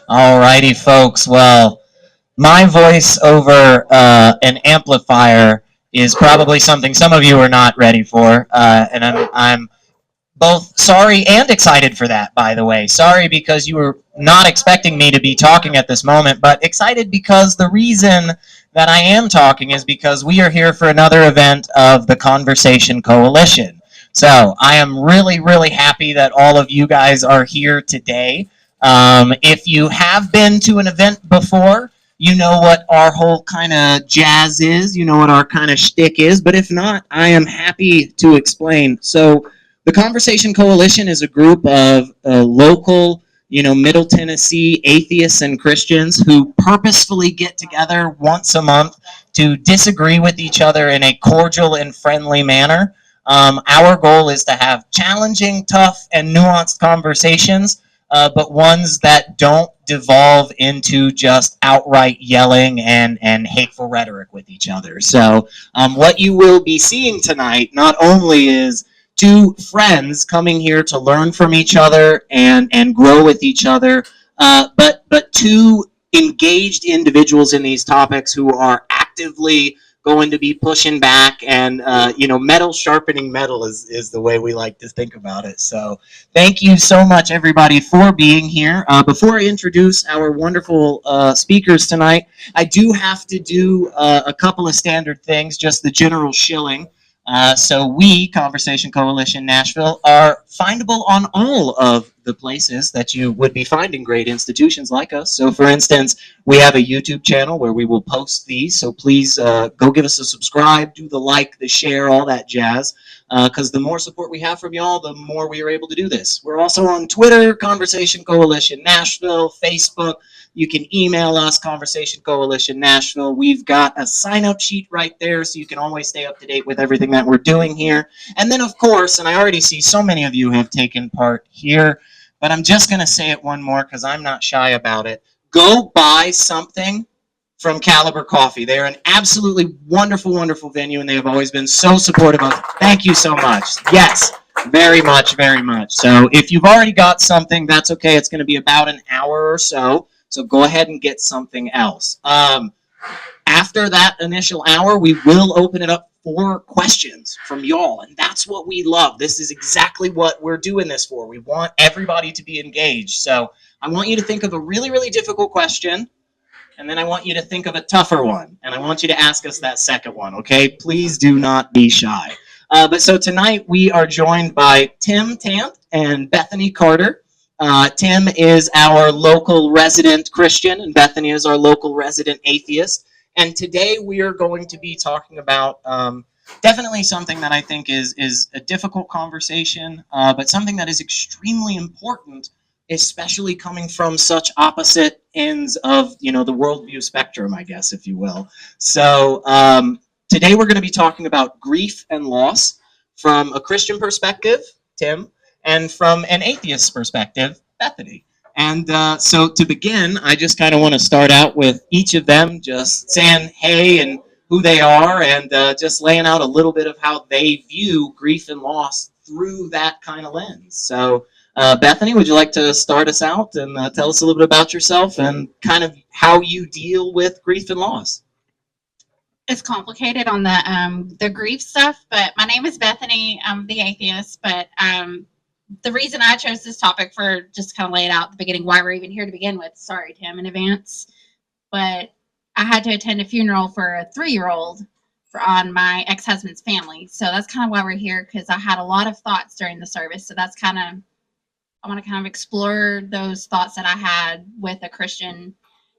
Alrighty, folks. Well, my voice over an amplifier is probably something some of you are not ready for, and I'm both sorry and excited for that. By the way, sorry because you were not expecting me to be talking at this moment, but excited because the reason that I am talking is because we are here for another event of the Conversation Coalition. So I am really, really happy that all of you guys are here today. If you have been to an event before, you know what our whole kind of jazz is, you know what our kind of shtick is, but if not, I am happy to explain. So, the Conversation Coalition is a group of local, Middle Tennessee atheists and Christians who purposefully get together once a month to disagree with each other in a cordial and friendly manner. Our goal is to have challenging, tough, and nuanced conversations, but ones that don't devolve into just outright yelling and hateful rhetoric with each other. So, what you will be seeing tonight not only is two friends coming here to learn from each other and grow with each other, but two engaged individuals in these topics who are actively going to be pushing back and metal sharpening metal is the way we like to think about it. So thank you so much everybody for being here. Before I introduce our wonderful speakers tonight, I do have to do a couple of standard things, just the general shilling. So we, Conversation Coalition Nashville, are findable on all of the places that you would be finding great institutions like us. So for instance, we have a YouTube channel where we will post these. So please go give us a subscribe, do the like, the share, all that jazz. Because the more support we have from y'all, the more we are able to do this. We're also on Twitter, Conversation Coalition Nashville, Facebook. You can email us, Conversation Coalition Nashville. We've got a sign-up sheet right there, so you can always stay up to date with everything that we're doing here. And then, of course, and I already see so many of you have taken part here, but I'm just going to say it one more because I'm not shy about it. Go buy something from Caliber Coffee. They are an absolutely wonderful, wonderful venue, and they have always been so supportive of it. Thank you so much. Yes, very much, very much. So if you've already got something, that's okay. It's going to be about an hour or so. So go ahead and get something else. After that initial hour, we will open it up for questions from y'all, and that's what we love. This is exactly what we're doing this for. We want everybody to be engaged. So I want you to think of a really, really difficult question, and then I want you to think of a tougher one, and I want you to ask us that second one, okay? Please do not be shy. But so tonight we are joined by Tim Tant and Bethany Carter. Tim is our local resident Christian, and Bethany is our local resident atheist. And today we are going to be talking about definitely something that I think is a difficult conversation, but something that is extremely important, especially coming from such opposite ends of the worldview spectrum, I guess, if you will. So today we're going to be talking about grief and loss from a Christian perspective, Tim, and from an atheist perspective, Bethany. And so to begin, I just kind of want to start out with each of them just saying hey and who they are, and just laying out a little bit of how they view grief and loss through that kind of lens. So Bethany, would you like to start us out and tell us a little bit about yourself and kind of how you deal with grief and loss? It's complicated on the grief stuff, but my name is Bethany. I'm the atheist, but the reason I chose this topic, for just kind of lay it out at the beginning, why we're even here to begin with. Sorry, Tim, in advance. But I had to attend a funeral for a 3-year-old on my ex-husband's family. So that's kind of why we're here, because I had a lot of thoughts during the service. So that's kind of, I want to kind of explore those thoughts that I had with a Christian,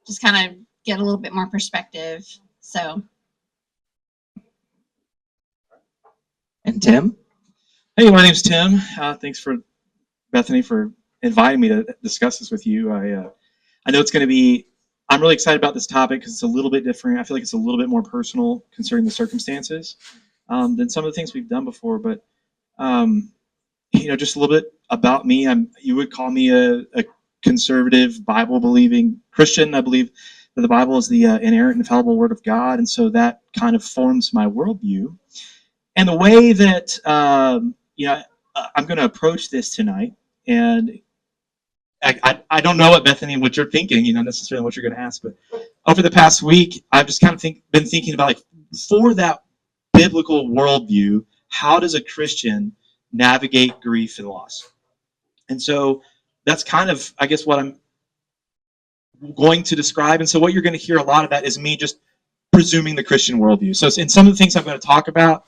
just kind of get a little bit more perspective. So. And Tim? Hey, my name's Tim. Thanks for Bethany for inviting me to discuss this with you. I know it's going to be. I'm really excited about this topic because it's a little bit different. I feel like it's a little bit more personal concerning the circumstances than some of the things we've done before. But just a little bit about me. You would call me a conservative, Bible-believing Christian. I believe that the Bible is the inerrant, infallible Word of God, and so that kind of forms my worldview. And the way that I'm going to approach this tonight, and I don't know what Bethany, what you're thinking, not necessarily what you're going to ask, but over the past week, I've just kind of been thinking about, like, for that biblical worldview, how does a Christian navigate grief and loss? And so that's kind of, I guess, what I'm going to describe. And so what you're going to hear a lot of that is me just presuming the Christian worldview. So in some of the things I'm going to talk about,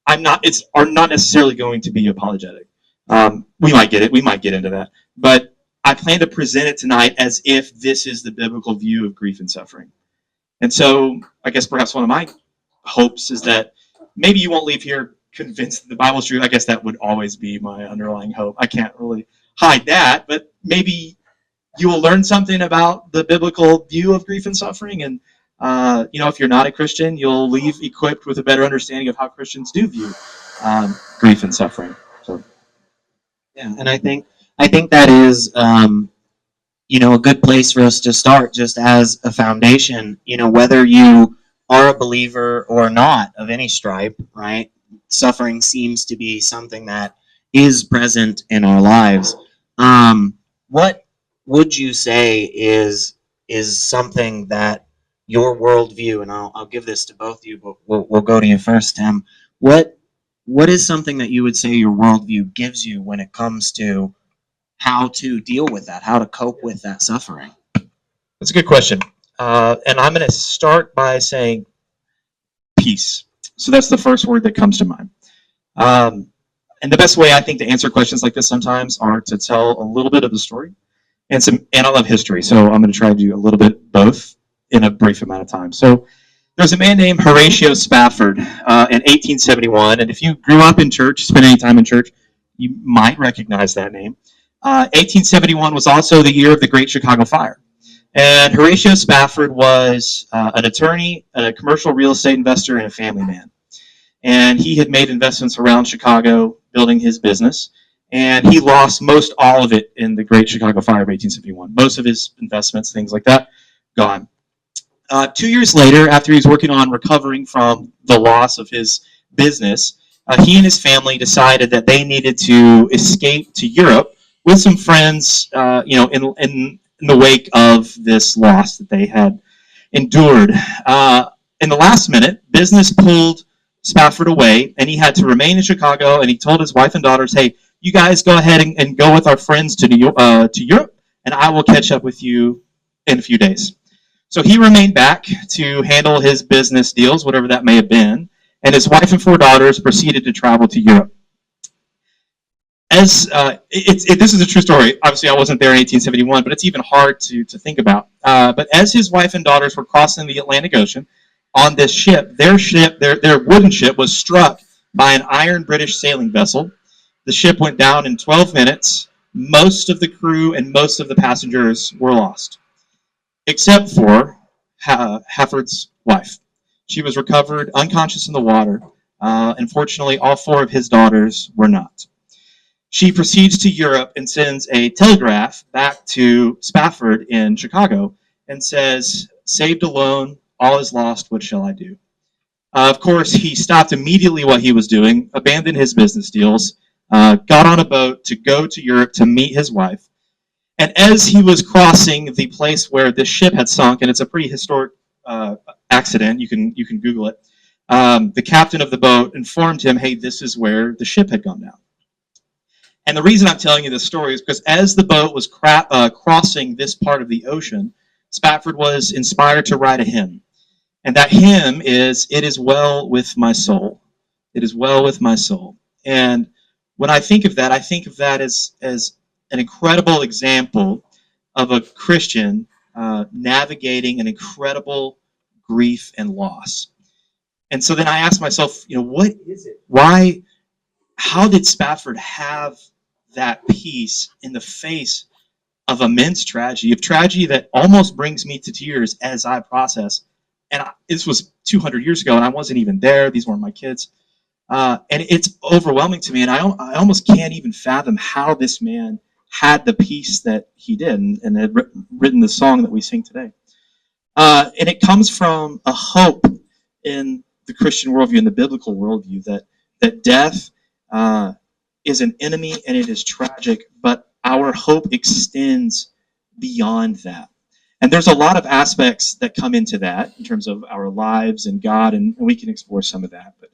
are not necessarily going to be apologetic. We might get it. We might get into that. But I plan to present it tonight as if this is the biblical view of grief and suffering. And so I guess perhaps one of my hopes is that maybe you won't leave here convinced that the Bible's true. I guess that would always be my underlying hope. I can't really hide that, but maybe you will learn something about the biblical view of grief and suffering. And, if you're not a Christian, you'll leave equipped with a better understanding of how Christians do view grief and suffering. So, yeah, and I think that is, a good place for us to start, just as a foundation. Whether you are a believer or not of any stripe, right? Suffering seems to be something that is present in our lives. What would you say is something that your worldview, and I'll give this to both of you, but we'll go to you first, Tim. What is something that you would say your worldview gives you when it comes to how to deal with that, how to cope with that suffering? that's a good question. And I'm going to start by saying peace. So that's the first word that comes to mind. And the best way, I think, to answer questions like this sometimes are to tell a little bit of the story and I love history. So I'm going to try to do a little bit both in a brief amount of time. So there's a man named Horatio Spafford in 1871. And if you grew up in church, spent any time in church, you might recognize that name. 1871 was also the year of the Great Chicago Fire. And Horatio Spafford was an attorney, a commercial real estate investor, and a family man. And he had made investments around Chicago building his business. And he lost most all of it in the Great Chicago Fire of 1871. Most of his investments, things like that, gone. 2 years later, after he was working on recovering from the loss of his business, he and his family decided that they needed to escape to Europe with some friends, in the wake of this loss that they had endured. In the last minute, business pulled Spafford away, and he had to remain in Chicago, and he told his wife and daughters, hey, you guys go ahead and go with our friends to Europe, and I will catch up with you in a few days. So he remained back to handle his business deals, whatever that may have been, and his wife and 4 daughters proceeded to travel to Europe. This is a true story. Obviously, I wasn't there in 1871, but it's even hard to think about. But as his wife and daughters were crossing the Atlantic Ocean on this ship, their wooden ship was struck by an iron British sailing vessel. The ship went down in 12 minutes. Most of the crew and most of the passengers were lost, except for Hafford's wife. She was recovered unconscious in the water. Unfortunately, all 4 of his daughters were not. She proceeds to Europe and sends a telegraph back to Spafford in Chicago and says, saved alone, all is lost, what shall I do? Of course, he stopped immediately what he was doing, abandoned his business deals, got on a boat to go to Europe to meet his wife. And as he was crossing the place where this ship had sunk, and it's a pretty historic accident, you can Google it, the captain of the boat informed him, hey, this is where the ship had gone down. And the reason I'm telling you this story is because as the boat was crossing this part of the ocean, Spafford was inspired to write a hymn. And that hymn is, it is well with my soul. It is well with my soul. And when I think of that as an incredible example of a Christian navigating an incredible grief and loss. And so then I ask myself, what is it? How did Spafford have that peace in the face of immense tragedy, of tragedy that almost brings me to tears as I process? And this was 200 years ago, and I wasn't even there. These weren't my kids. And it's overwhelming to me, and I almost can't even fathom how this man had the peace that he did and had written the song that we sing today. And it comes from a hope in the Christian worldview, in the biblical worldview, that death is an enemy and it is tragic, but our hope extends beyond that. And there's a lot of aspects that come into that in terms of our lives and God, and we can explore some of that. But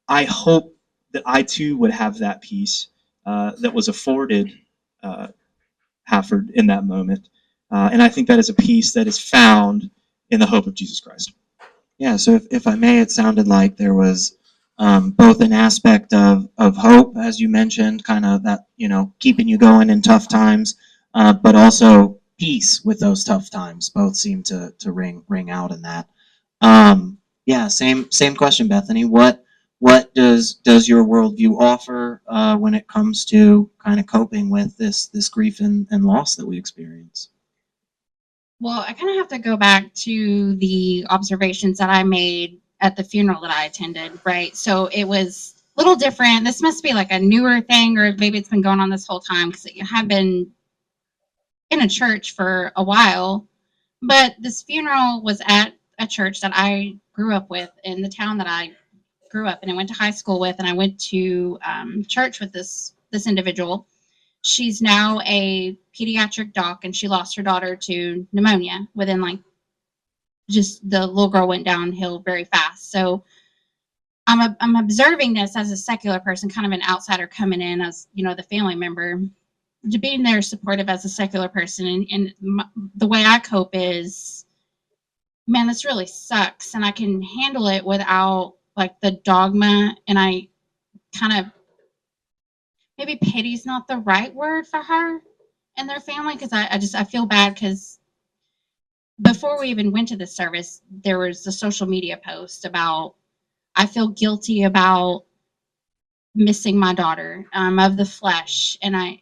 I hope that I too would have that peace that was afforded Hafford in that moment. And I think that is a peace that is found in the hope of Jesus Christ. Yeah, so if I may, it sounded like there was both an aspect of hope, as you mentioned, kind of that, keeping you going in tough times, but also peace with those tough times. Both seem to ring out in that. Yeah, same question, Bethany. What does your worldview offer when it comes to kind of coping with this grief and loss that we experience? Well, I kind of have to go back to the observations that I made at the funeral that I attended, right? So it was a little different. This must be like a newer thing, or maybe it's been going on this whole time because you have been in a church for a while. But this funeral was at a church that I grew up with in the town that I grew up in and went to high school with, and I went to church with this individual. She's now a pediatric doc, and she lost her daughter to pneumonia within like just the little girl went downhill very fast. So I'm observing this as a secular person, kind of an outsider coming in as the family member, to being there supportive as a secular person, and the way I cope is, man, this really sucks, and I can handle it without like the dogma, and I kind of, maybe pity's not the right word for her and their family, because I feel bad because before we even went to the service, there was a social media post about, I feel guilty about missing my daughter, of the flesh, and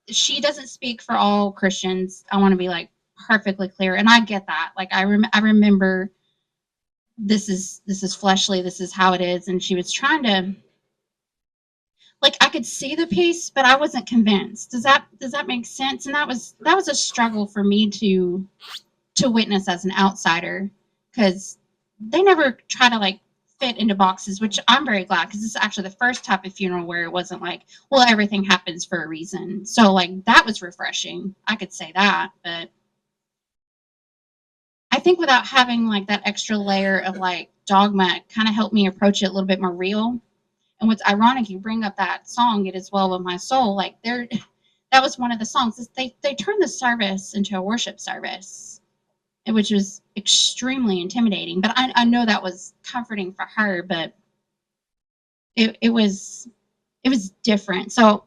she doesn't speak for all Christians. I want to be like perfectly clear, and I get that. Like I remember this is fleshly, this is how it is, and she was trying to, like, I could see the piece, but I wasn't convinced. Does that make sense? And that was a struggle for me to witness as an outsider, because they never try to like fit into boxes, which I'm very glad, because this is actually the first type of funeral where it wasn't like, well, everything happens for a reason. So like that was refreshing. I could say that, but I think without having like that extra layer of like dogma, it kind of helped me approach it a little bit more real. And what's ironic, you bring up that song, "It Is Well With My Soul." Like that was one of the songs. They turned the service into a worship service, which was extremely intimidating. But I know that was comforting for her. But it was different. So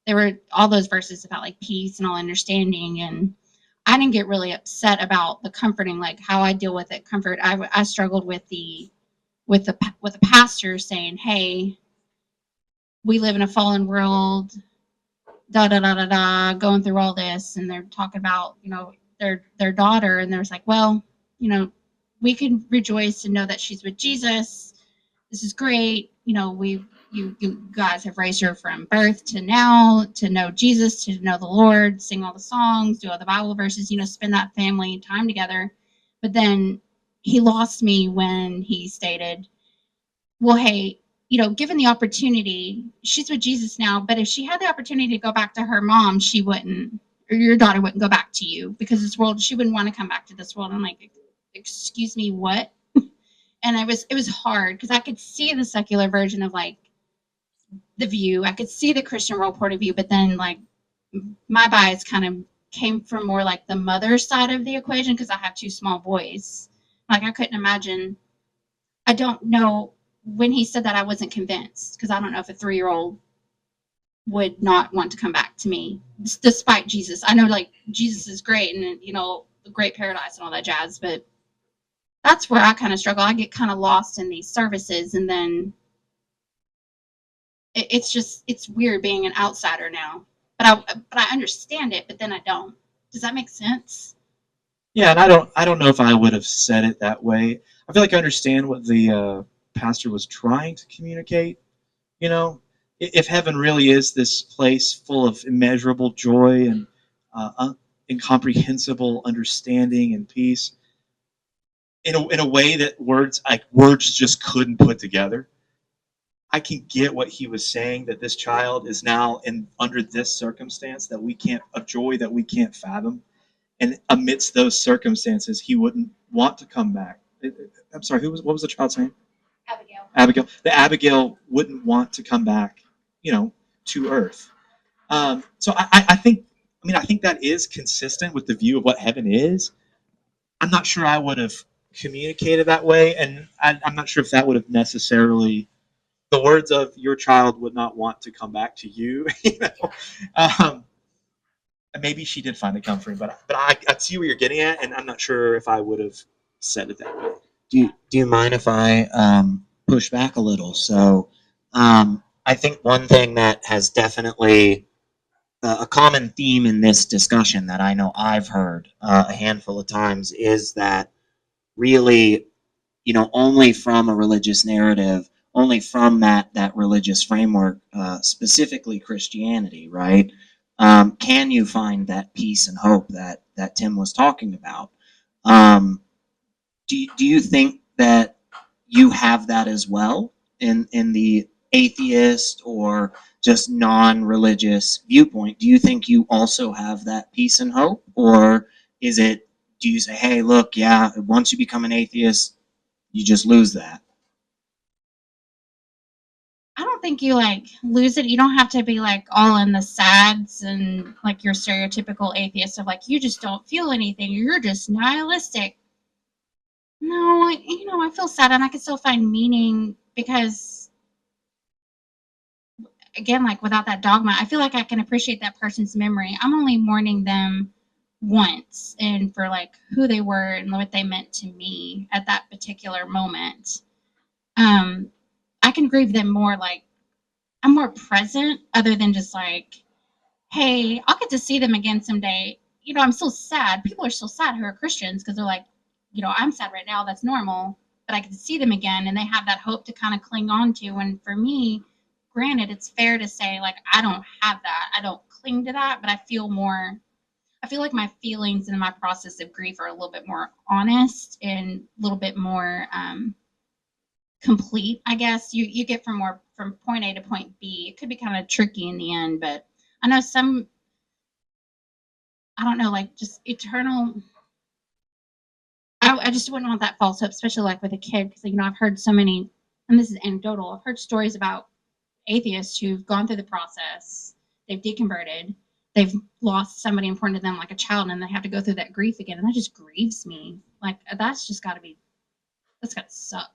there were all those verses about like peace and all understanding, and I didn't get really upset about the comforting, like how I deal with it. Comfort. I struggled with the pastor saying, "Hey, we live in a fallen world, da da da da da," going through all this, and they're talking about their daughter, and there's like, well, we can rejoice and know that she's with Jesus. This is great. You guys have raised her from birth to now to know Jesus, to know the Lord, sing all the songs, do all the Bible verses, spend that family time together. But then he lost me when he stated, well, hey, given the opportunity, she's with Jesus now, but if she had the opportunity to go back to her mom, she wouldn't, or your daughter wouldn't go back to you, because this world, she wouldn't want to come back to this world. I'm like, excuse me, what? And it was hard, because I could see the secular version of like the view. I could see the Christian world point of view, but then like my bias kind of came from more like the mother side of the equation, because I have two small boys. Like I couldn't imagine. I don't know, when he said that, I wasn't convinced, because I don't know if a 3-year-old would not want to come back to me despite Jesus. I know like Jesus is great, and the great paradise and all that jazz, but that's where I kind of struggle. I get kind of lost in these services, and then it's weird being an outsider now. But I understand it, but then I don't. Does that make sense? Yeah, and I don't know if I would have said it that way. I feel like I understand what the pastor was trying to communicate. If heaven really is this place full of immeasurable joy and incomprehensible understanding and peace, in a way that words just couldn't put together, I can get what he was saying, that this child is now under this circumstance that we can't, a joy that we can't fathom. And amidst those circumstances, he wouldn't want to come back. I'm sorry, what was the child's name? Abigail. Abigail. The Abigail wouldn't want to come back, to earth. So I think, I think that is consistent with the view of what heaven is. I'm not sure I would have communicated that way, and I'm not sure if that would have necessarily, the words of your child would not want to come back to you. And maybe she did find it comforting, but I see where you're getting at, and I'm not sure if I would have said it that way. Do you mind if I push back a little? So, I think one thing that has definitely a common theme in this discussion that I know I've heard a handful of times is that really, only from a religious narrative, only from that religious framework, specifically Christianity, right? Can you find that peace and hope that Tim was talking about? Do you think that you have that as well in the atheist or just non-religious viewpoint? Do you think you also have that peace and hope, or do you say, hey, look, yeah, once you become an atheist, you just lose that? I don't think you lose it. You don't have to be all in the sads and your stereotypical atheist of you just don't feel anything. You're just nihilistic. No, I feel sad and I can still find meaning because, again, without that dogma, I feel like I can appreciate that person's memory. I'm only mourning them once and for who they were and what they meant to me at that particular moment. I can grieve them more I'm more present other than just hey, I'll get to see them again someday. I'm still sad. People are still sad who are Christians because they're I'm sad right now. That's normal. But I get to see them again and they have that hope to kind of cling on to. And for me, granted, it's fair to say I don't have that. I don't cling to that, but I feel like my feelings and my process of grief are a little bit more honest and a little bit more complete, I guess. You get from point A to point B. It could be kind of tricky in the end, but I know I don't know, just eternal. I just wouldn't want that false hope, especially with a kid, because I've heard so many, and this is anecdotal. I've heard stories about atheists who've gone through the process, they've deconverted, they've lost somebody important to them, like a child, and they have to go through that grief again, and that just grieves me. That's just got to suck.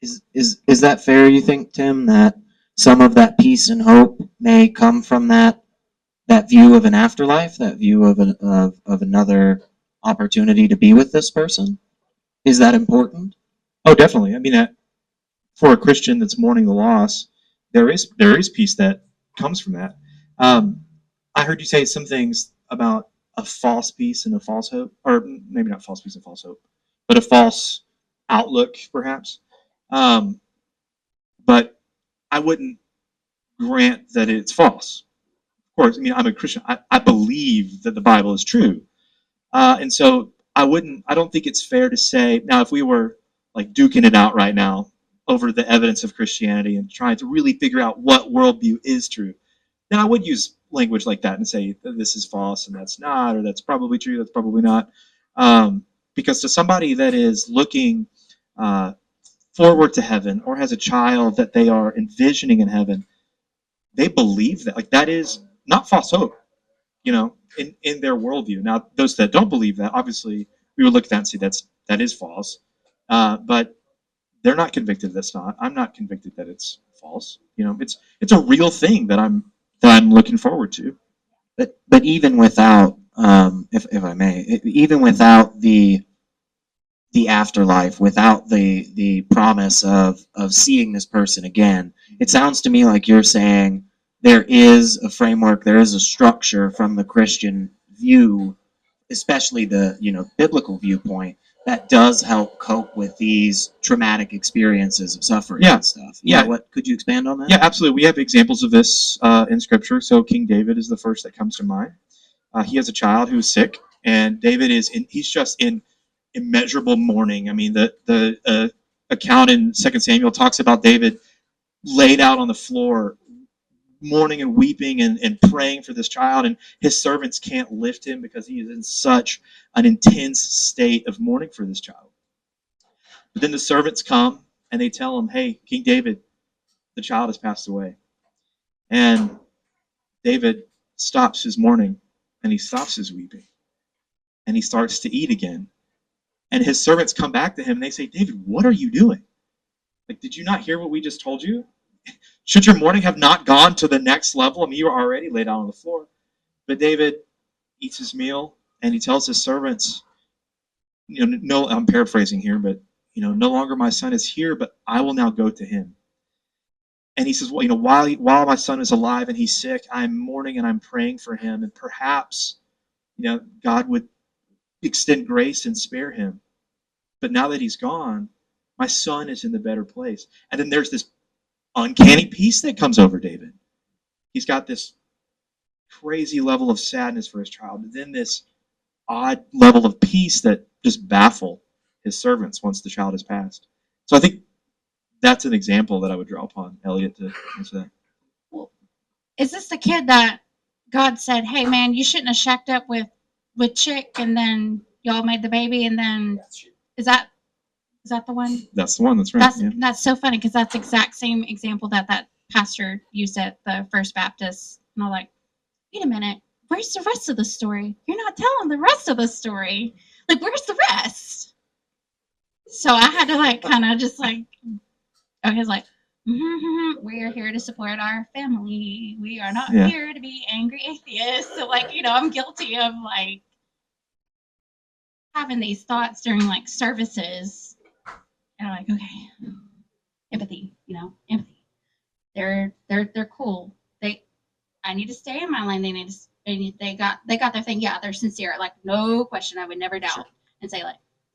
Is that fair, you think, Tim, that some of that peace and hope may come from that view of an afterlife, that view of another opportunity to be with this person? Is that important? Oh, definitely. For a Christian that's mourning the loss, there is peace that comes from that. I heard you say some things about a false peace and a false hope, or maybe not false peace and false hope, but a false outlook, perhaps. But I wouldn't grant that it's false. Of course, I'm a Christian. I believe that the Bible is true. And so I don't think it's fair to say, now if we were duking it out right now over the evidence of Christianity and trying to really figure out what worldview is true, then I would use language like that and say this is false and that's not, or that's probably true, that's probably not. Because to somebody that is looking forward to heaven or has a child that they are envisioning in heaven, they believe that. That is not false hope, in their worldview. Now, those that don't believe that, obviously, we would look at that and say that is false. But they're not convicted that's not. I'm not convicted that it's false. It's a real thing that I'm looking forward to. But even without, if I may, even without the afterlife, without the promise of seeing this person again, it sounds to me like you're saying there is a framework, there is a structure from the Christian view, especially the biblical viewpoint, that does help cope with these traumatic experiences of suffering and stuff. What could you expand on that? Yeah, absolutely. We have examples of this in Scripture. So King David is the first that comes to mind. He has a child who's sick, and David he's just in immeasurable mourning. The account in 2 Samuel talks about David laid out on the floor, mourning and weeping and praying for this child, and his servants can't lift him because he is in such an intense state of mourning for this child. But then the servants come and they tell him, hey, King David, the child has passed away. And David stops his mourning and he stops his weeping and he starts to eat again. And his servants come back to him and they say, David, what are you doing? Like, did you not hear what we just told you? Should your mourning have not gone to the next level? I mean, you were already laid out on the floor. But David eats his meal and he tells his servants, no, I'm paraphrasing here, but no longer my son is here, but I will now go to him. And he says, well, while my son is alive and he's sick, I'm mourning and I'm praying for him, and perhaps, God would extend grace and spare him. But now that he's gone, my son is in the better place. And then there's this uncanny peace that comes over David. He's got this crazy level of sadness for his child, and then this odd level of peace that just baffle his servants once the child has passed. So I think that's an example that I would draw upon, Elliot, to answer that. Well, is this the kid that God said, hey, man, you shouldn't have shacked up with Chick, and then y'all made the baby, and then is that the one? That's the one. That's right. That's so funny because that's the exact same example that pastor used at the First Baptist. And I'm like, wait a minute, where's the rest of the story? You're not telling the rest of the story. Like, where's the rest? So I had to kind of just okay, like, we are here to support our family. We are not here to be angry atheists. So I'm guilty of having these thoughts during services. And I'm like, okay, empathy, empathy. They're cool. I need to stay in my lane. They got their thing. Yeah, they're sincere. No question. I would never doubt and say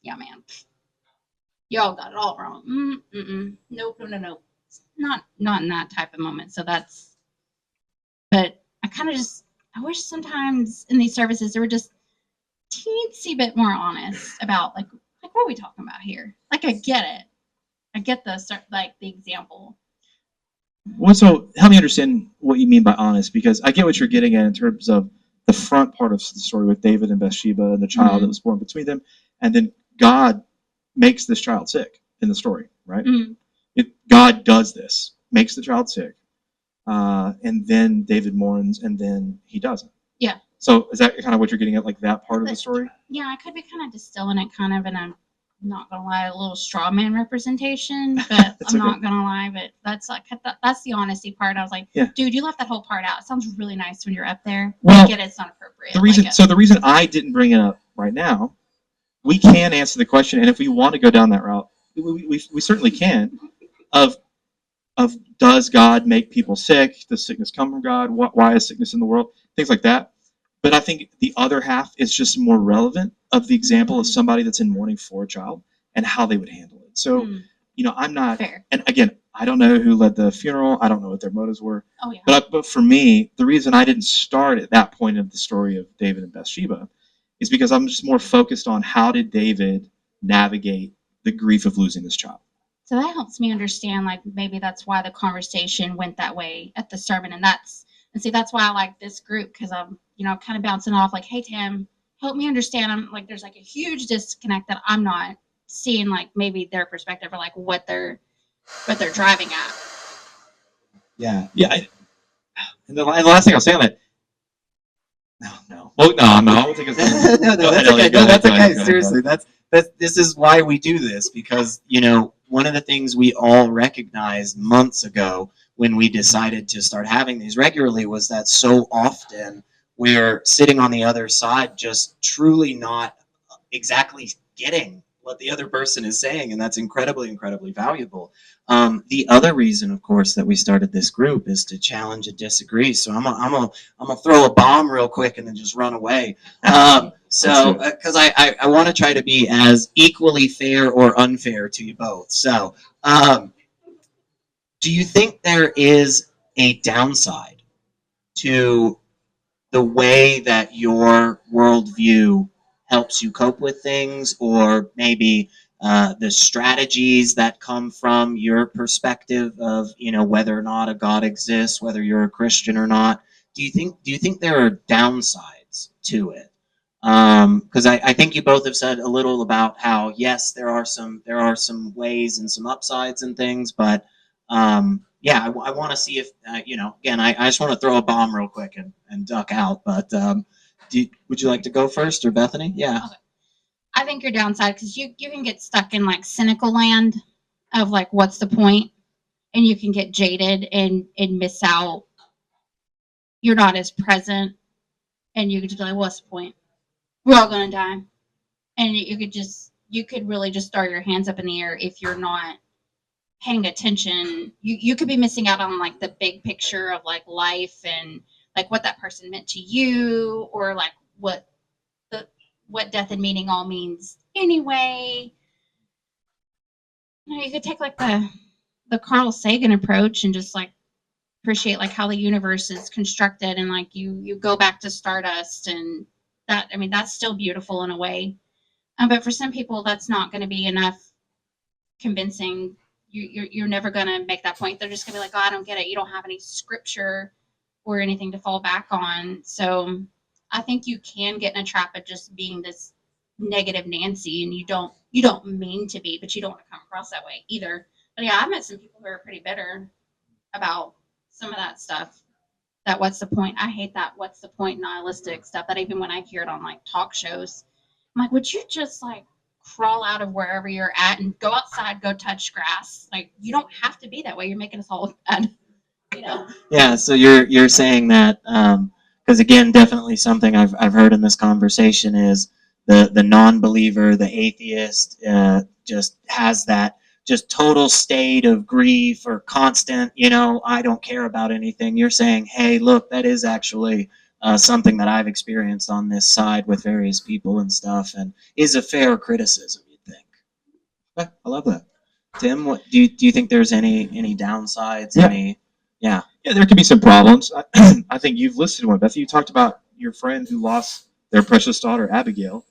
yeah, man, y'all got it all wrong. Nope. Not in that type of moment. So but I kind of I wish sometimes in these services there were just teensy bit more honest about what are we talking about here? I get it. I get the example. Well, so help me understand what you mean by honest, because I get what you're getting at in terms of the front part of the story with David and Bathsheba and the child that was born between them, and then God makes this child sick in the story, right? God does this, makes the child sick, and then David mourns, and then he doesn't. Yeah. So is that kind of what you're getting at, that part of the story? Yeah, I could be kind of distilling it kind of in a, not gonna lie, a little straw man representation, but I'm not gonna lie, but that's that's the honesty part. I was like, dude, you left that whole part out. It sounds really nice when you're up there. Well, I get it, it's not appropriate. The reason I didn't bring it up right now, we can answer the question, and if we want to go down that route, we certainly can. Of does God make people sick? Does sickness come from God? Why is sickness in the world? Things like that. But I think the other half is just more relevant of the example of somebody that's in mourning for a child and how they would handle it. So, I'm not, fair. And again, I don't know who led the funeral. I don't know what their motives were. Oh, yeah. But for me, the reason I didn't start at that point of the story of David and Bathsheba is because I'm just more focused on how did David navigate the grief of losing this child. So that helps me understand, maybe that's why the conversation went that way at the sermon. And that's why I like this group, because I'm, kind of bouncing off hey, Tim, help me understand. I'm there's a huge disconnect that I'm not seeing, maybe their perspective or what they're driving at. Yeah. And the last thing I'll say on that, no. Well, no, I won't take us. That's okay. Seriously, this is why we do this, because one of the things we all recognized months ago when we decided to start having these regularly was that so often we're sitting on the other side just truly not exactly getting what the other person is saying, and that's incredibly, incredibly valuable. The other reason, of course, that we started this group is to challenge and disagree. So I'm gonna throw a bomb real quick and then just run away. So because I want to try to be as equally fair or unfair to you both. So do you think there is a downside to the way that your worldview helps you cope with things, or maybe the strategies that come from your perspective of, whether or not a God exists, whether you're a Christian or not. Do you think there are downsides to it? Because I think you both have said a little about how, yes, there are some ways and some upsides and things, but yeah, I want to see if again, I just want to throw a bomb real quick and duck out. But would you like to go first, or Bethany? Yeah. Okay. I think your downside, because you can get stuck in like cynical land of like, what's the point? And you can get jaded and miss out. You're not as present, and you could just be like, what's the point? We're all gonna die. And you could really just throw your hands up in the air if you're not paying attention. You could be missing out on like the big picture of like life and like what that person meant to you, or like what death and meaning all means anyway. You could take like the Carl Sagan approach and just like appreciate like how the universe is constructed, and like you go back to stardust, and that, I mean, that's still beautiful in a way. But for some people, that's not going to be enough convincing. You're never going to make that point. They're just going to be like, oh, I don't get it. You don't have any scripture or anything to fall back on. So I think you can get in a trap of just being this negative Nancy, and you don't mean to be, but you don't want to come across that way either. But yeah, I've met some people who are pretty bitter about some of that stuff. That what's the point? I hate that what's the point nihilistic stuff. That even when I hear it on like talk shows, I'm like, would you just like crawl out of wherever you're at and go outside, go touch grass? Like, you don't have to be that way. You're making us all look bad, you know? Yeah. So you're saying that because again, definitely something I've heard in this conversation is the non-believer, the atheist, just has that just total state of grief or constant, I don't care about anything. You're saying, hey, look, that is actually something that I've experienced on this side with various people and stuff, and is a fair criticism, you'd think. Okay, I love that. Tim, what do you think there's any downsides? Yeah. Yeah. Yeah, there could be some problems. I think you've listed one, Beth. You talked about your friend who lost their precious daughter, Abigail,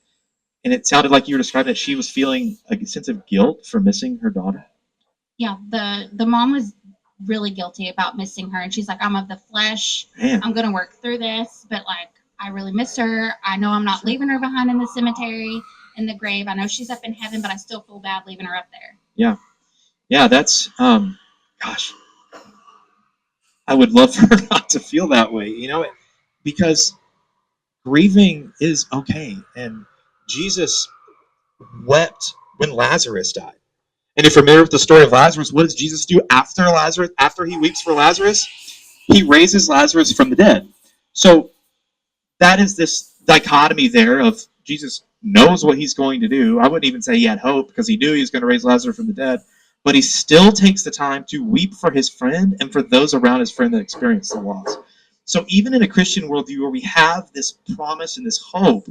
and it sounded like you were describing that she was feeling a sense of guilt for missing her daughter. Yeah, the mom was really guilty about missing her, and she's like, I'm of the flesh. Man. I'm gonna work through this, but like, I really miss her. I know I'm not leaving her behind in the cemetery, in the grave. I know she's up in heaven, but I still feel bad leaving her up there. Yeah, that's gosh, I would love for her not to feel that way, because grieving is okay, and Jesus wept when Lazarus died. And if you're familiar with the story of Lazarus, what does Jesus do after Lazarus? After he weeps for Lazarus, he raises Lazarus from the dead. So that is this dichotomy there of Jesus knows what he's going to do. I wouldn't even say he had hope, because he knew he was going to raise Lazarus from the dead, but he still takes the time to weep for his friend and for those around his friend that experienced the loss. So even in a Christian worldview where we have this promise and this hope,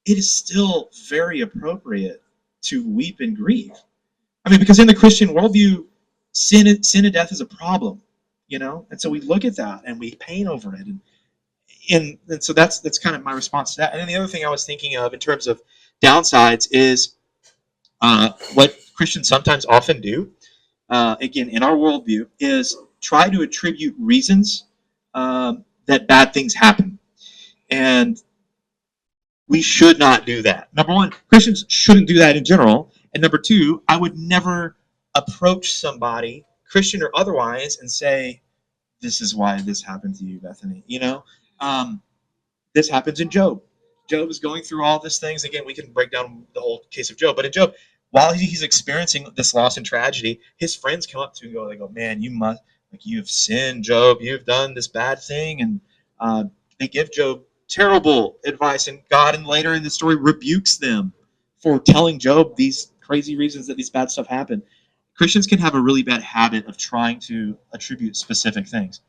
it is still very appropriate to weep and grieve. I mean, because in the Christian worldview, sin and death is a problem, and so we look at that and we pain over it, and so that's kind of my response to that. And then the other thing I was thinking of in terms of downsides is what Christians sometimes often do, again in our worldview, is try to attribute reasons that bad things happen, and we should not do that. Number one, Christians shouldn't do that in general. And number two, I would never approach somebody, Christian or otherwise, and say, this is why this happened to you, Bethany. This happens in Job. Job is going through all these things. Again, we can break down the whole case of Job. But in Job, while he's experiencing this loss and tragedy, his friends come up to him and they go, man, you've sinned, Job. You've done this bad thing. And they give Job terrible advice, and God, and later in the story, rebukes them for telling Job these crazy reasons that these bad stuff happened. Christians can have a really bad habit of trying to attribute specific things.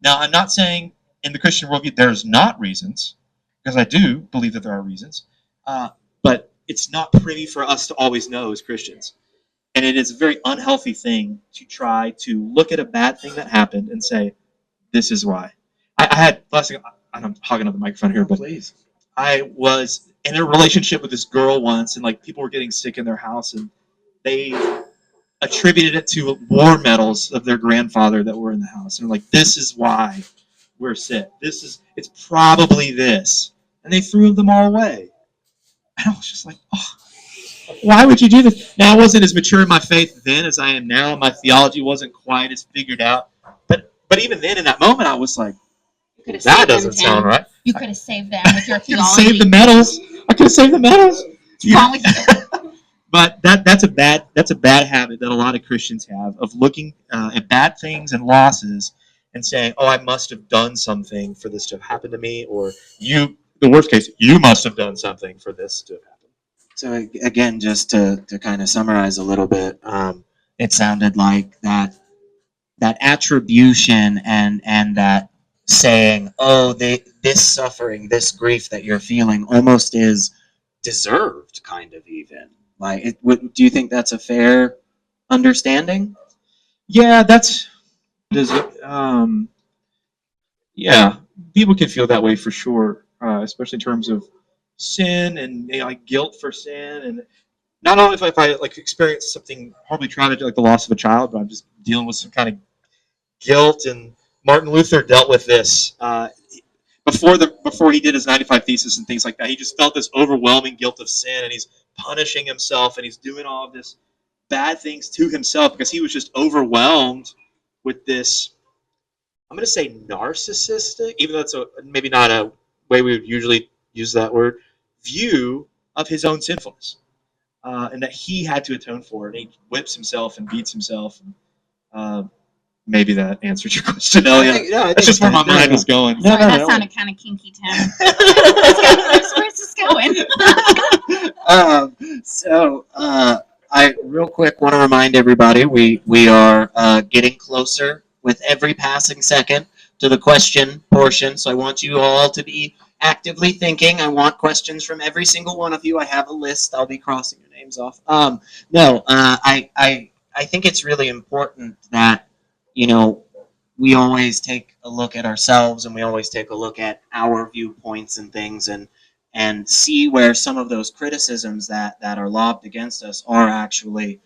Now, I'm not saying in the Christian worldview there's not reasons, because I do believe that there are reasons, but it's not pretty for us to always know as Christians. And it is a very unhealthy thing to try to look at a bad thing that happened and say, this is why. I had, last thing, I'm hogging up the microphone here, but Please. I was in a relationship with this girl once, and like people were getting sick in their house, and they attributed it to war medals of their grandfather that were in the house. And they're like, this is why we're sick. It's probably this. And they threw them all away. And I was just like, oh, why would you do this? Now, I wasn't as mature in my faith then as I am now. My theology wasn't quite as figured out. But even then, in that moment, I was like, that doesn't sound right. You could have saved them with your I could have theology. saved the medals. I could have saved the medals. What's wrong with you? But that's a bad habit that a lot of Christians have of looking at bad things and losses and saying, "Oh, I must have done something for this to have happened to me," or "You, the worst case, you must have done something for this to have happened." So again, just to kind of summarize a little bit, it sounded like that attribution and that saying, "Oh, this suffering, this grief that you're feeling, almost is deserved," kind of even. Like, do you think that's a fair understanding? Yeah, yeah, people can feel that way for sure, especially in terms of sin and like guilt for sin, and not only if I like experience something horribly tragic like the loss of a child, but I'm just dealing with some kind of guilt. And Martin Luther dealt with this before he did his 95 Thesis and things like that. He just felt this overwhelming guilt of sin, and he's punishing himself, and he's doing all of this bad things to himself because he was just overwhelmed with this, I'm going to say narcissistic, even though it's maybe not a way we would usually use that word, view of his own sinfulness, and that he had to atone for it. And he whips himself and beats himself. Maybe that answered your question, Elliot. That's just where my mind was going. Sorry, that sounded kind of kinky, Tim. Where's this going? I real quick want to remind everybody we are getting closer with every passing second to the question portion. So I want you all to be actively thinking. I want questions from every single one of you. I have a list. I'll be crossing your names off. I think it's really important that, we always take a look at ourselves, and we always take a look at our viewpoints and things, and see where some of those criticisms that are lobbed against us are actually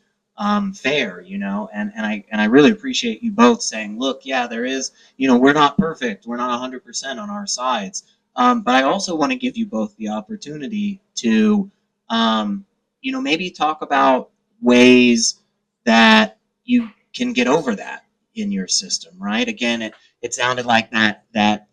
fair, and I really appreciate you both saying, look, yeah, there is, we're not perfect, we're not 100% on our sides, but I also want to give you both the opportunity to maybe talk about ways that you can get over that in your system, right? Again, it sounded like that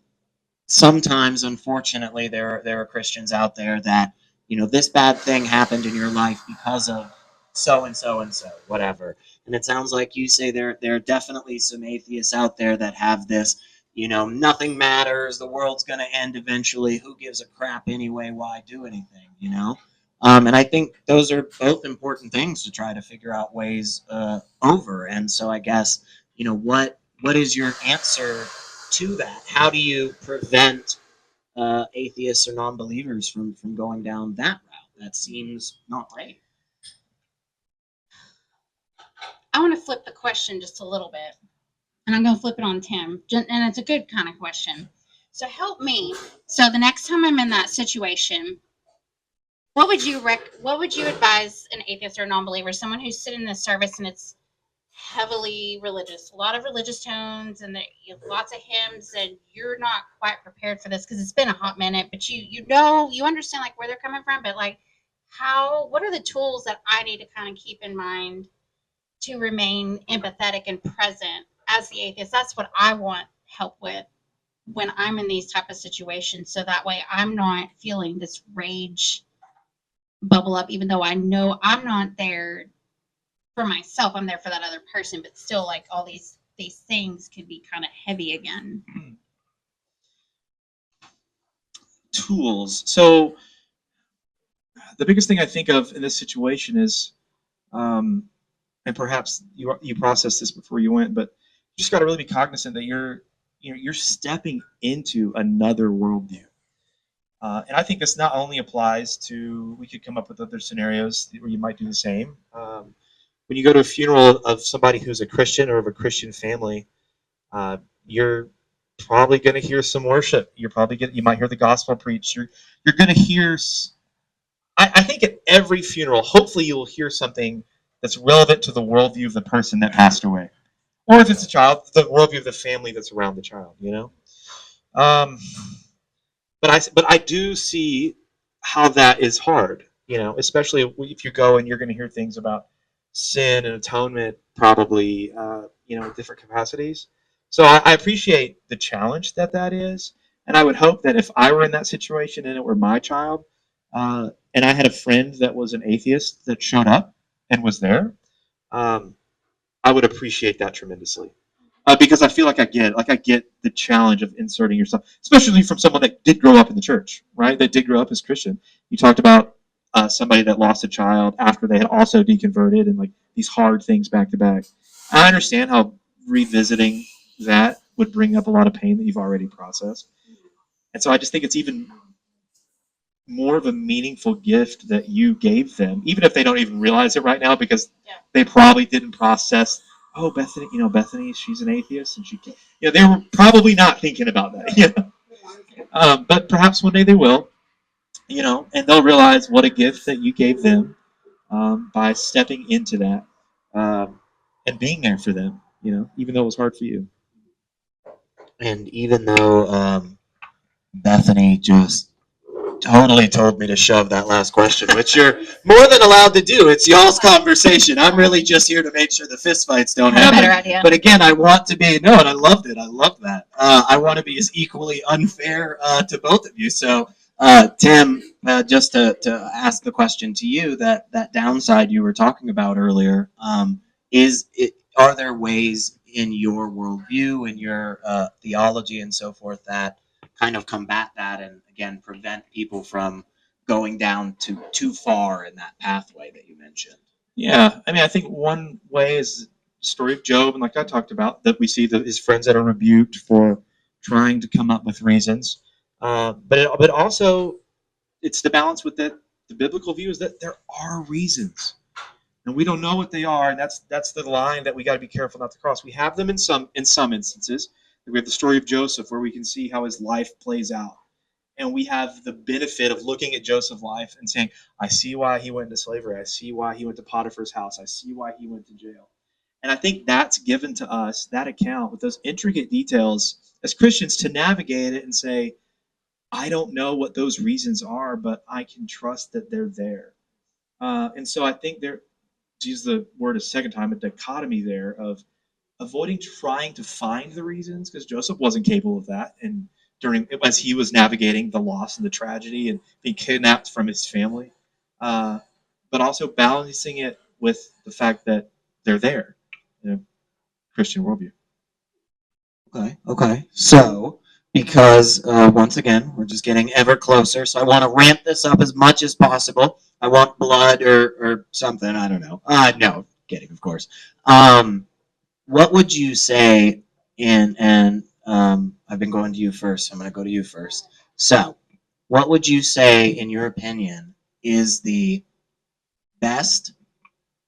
sometimes, unfortunately, there are Christians out there that, this bad thing happened in your life because of so and so and so, whatever. And it sounds like you say there are definitely some atheists out there that have this, nothing matters, the world's going to end eventually, who gives a crap anyway, why do anything, and I think those are both important things to try to figure out ways over. And so I guess, what is your answer to that? How do you prevent atheists or non-believers from going down that route? That seems not right. I want to flip the question just a little bit, and I'm going to flip it on Tim, and it's a good kind of question. So help me. So the next time I'm in that situation, what would you advise an atheist or a non-believer, someone who's sitting in the service and it's heavily religious, a lot of religious tones, and lots of hymns, and you're not quite prepared for this because it's been a hot minute, but you understand like where they're coming from, but like what are the tools that I need to kind of keep in mind to remain empathetic and present as the atheist? That's what I want help with when I'm in these type of situations, so that way I'm not feeling this rage bubble up, even though I know I'm not there for myself, I'm there for that other person, but still, like, all these things can be kind of heavy again. Tools. So the biggest thing I think of in this situation is, and perhaps you processed this before you went, but you just got to really be cognizant that you're stepping into another worldview. And I think this not only applies to, we could come up with other scenarios where you might do the same. When you go to a funeral of somebody who's a Christian or of a Christian family, you're probably going to hear some worship. You might hear the gospel preached. You're going to hear. I think at every funeral, hopefully you will hear something that's relevant to the worldview of the person that passed away, or if it's a child, the worldview of the family that's around the child. Um, but I do see how that is hard. Especially if you go and you're going to hear things about sin and atonement, probably different capacities. So I appreciate the challenge that is, and I would hope that if I were in that situation and it were my child, and I had a friend that was an atheist that showed up and was there, um, I would appreciate that tremendously. Because I feel like I get the challenge of inserting yourself, especially from someone that did grow up in the church, right? That did grow up as Christian. You talked about somebody that lost a child after they had also deconverted, and like these hard things back to back. I understand how revisiting that would bring up a lot of pain that you've already processed, and so I just think it's even more of a meaningful gift that you gave them, even if they don't even realize it right now, because they probably didn't process. Oh, Bethany, Bethany, she's an atheist, and they were probably not thinking about that. But perhaps one day they will, and they'll realize what a gift that you gave them by stepping into that and being there for them. Even though it was hard for you. And even though Bethany just totally told me to shove that last question, which you're more than allowed to do. It's y'all's conversation. I'm really just here to make sure the fistfights don't Have a happen. better idea. But again, I want to be, no, and I loved it. I love that. I want to be as equally unfair to both of you. So, Tim, just to ask the question to you, that downside you were talking about earlier, are there ways in your worldview, in your theology and so forth that kind of combat that and again prevent people from going down too far in that pathway that you mentioned? Yeah, I mean, I think one way is the story of Job, and like I talked about, that we see his friends that are rebuked for trying to come up with reasons. But also, it's the balance with that. The biblical view is that there are reasons, and we don't know what they are, and that's the line that we got to be careful not to cross. We have them in some instances. We have the story of Joseph, where we can see how his life plays out. And we have the benefit of looking at Joseph's life and saying, I see why he went into slavery. I see why he went to Potiphar's house. I see why he went to jail. And I think that's given to us, that account with those intricate details as Christians, to navigate it and say, I don't know what those reasons are, but I can trust that they're there. And so I think there, to use the word a second time, a dichotomy there of avoiding trying to find the reasons, because Joseph wasn't capable of that, and as he was navigating the loss and the tragedy and being kidnapped from his family, but also balancing it with the fact that they're there in a Christian worldview. Okay. So, because once again, we're just getting ever closer, so I want to ramp this up as much as possible. I want blood or something. I don't know. No, kidding, of course. What would you say and I've been going to you first. I'm going to go to you first. So, what would you say, in your opinion, is the best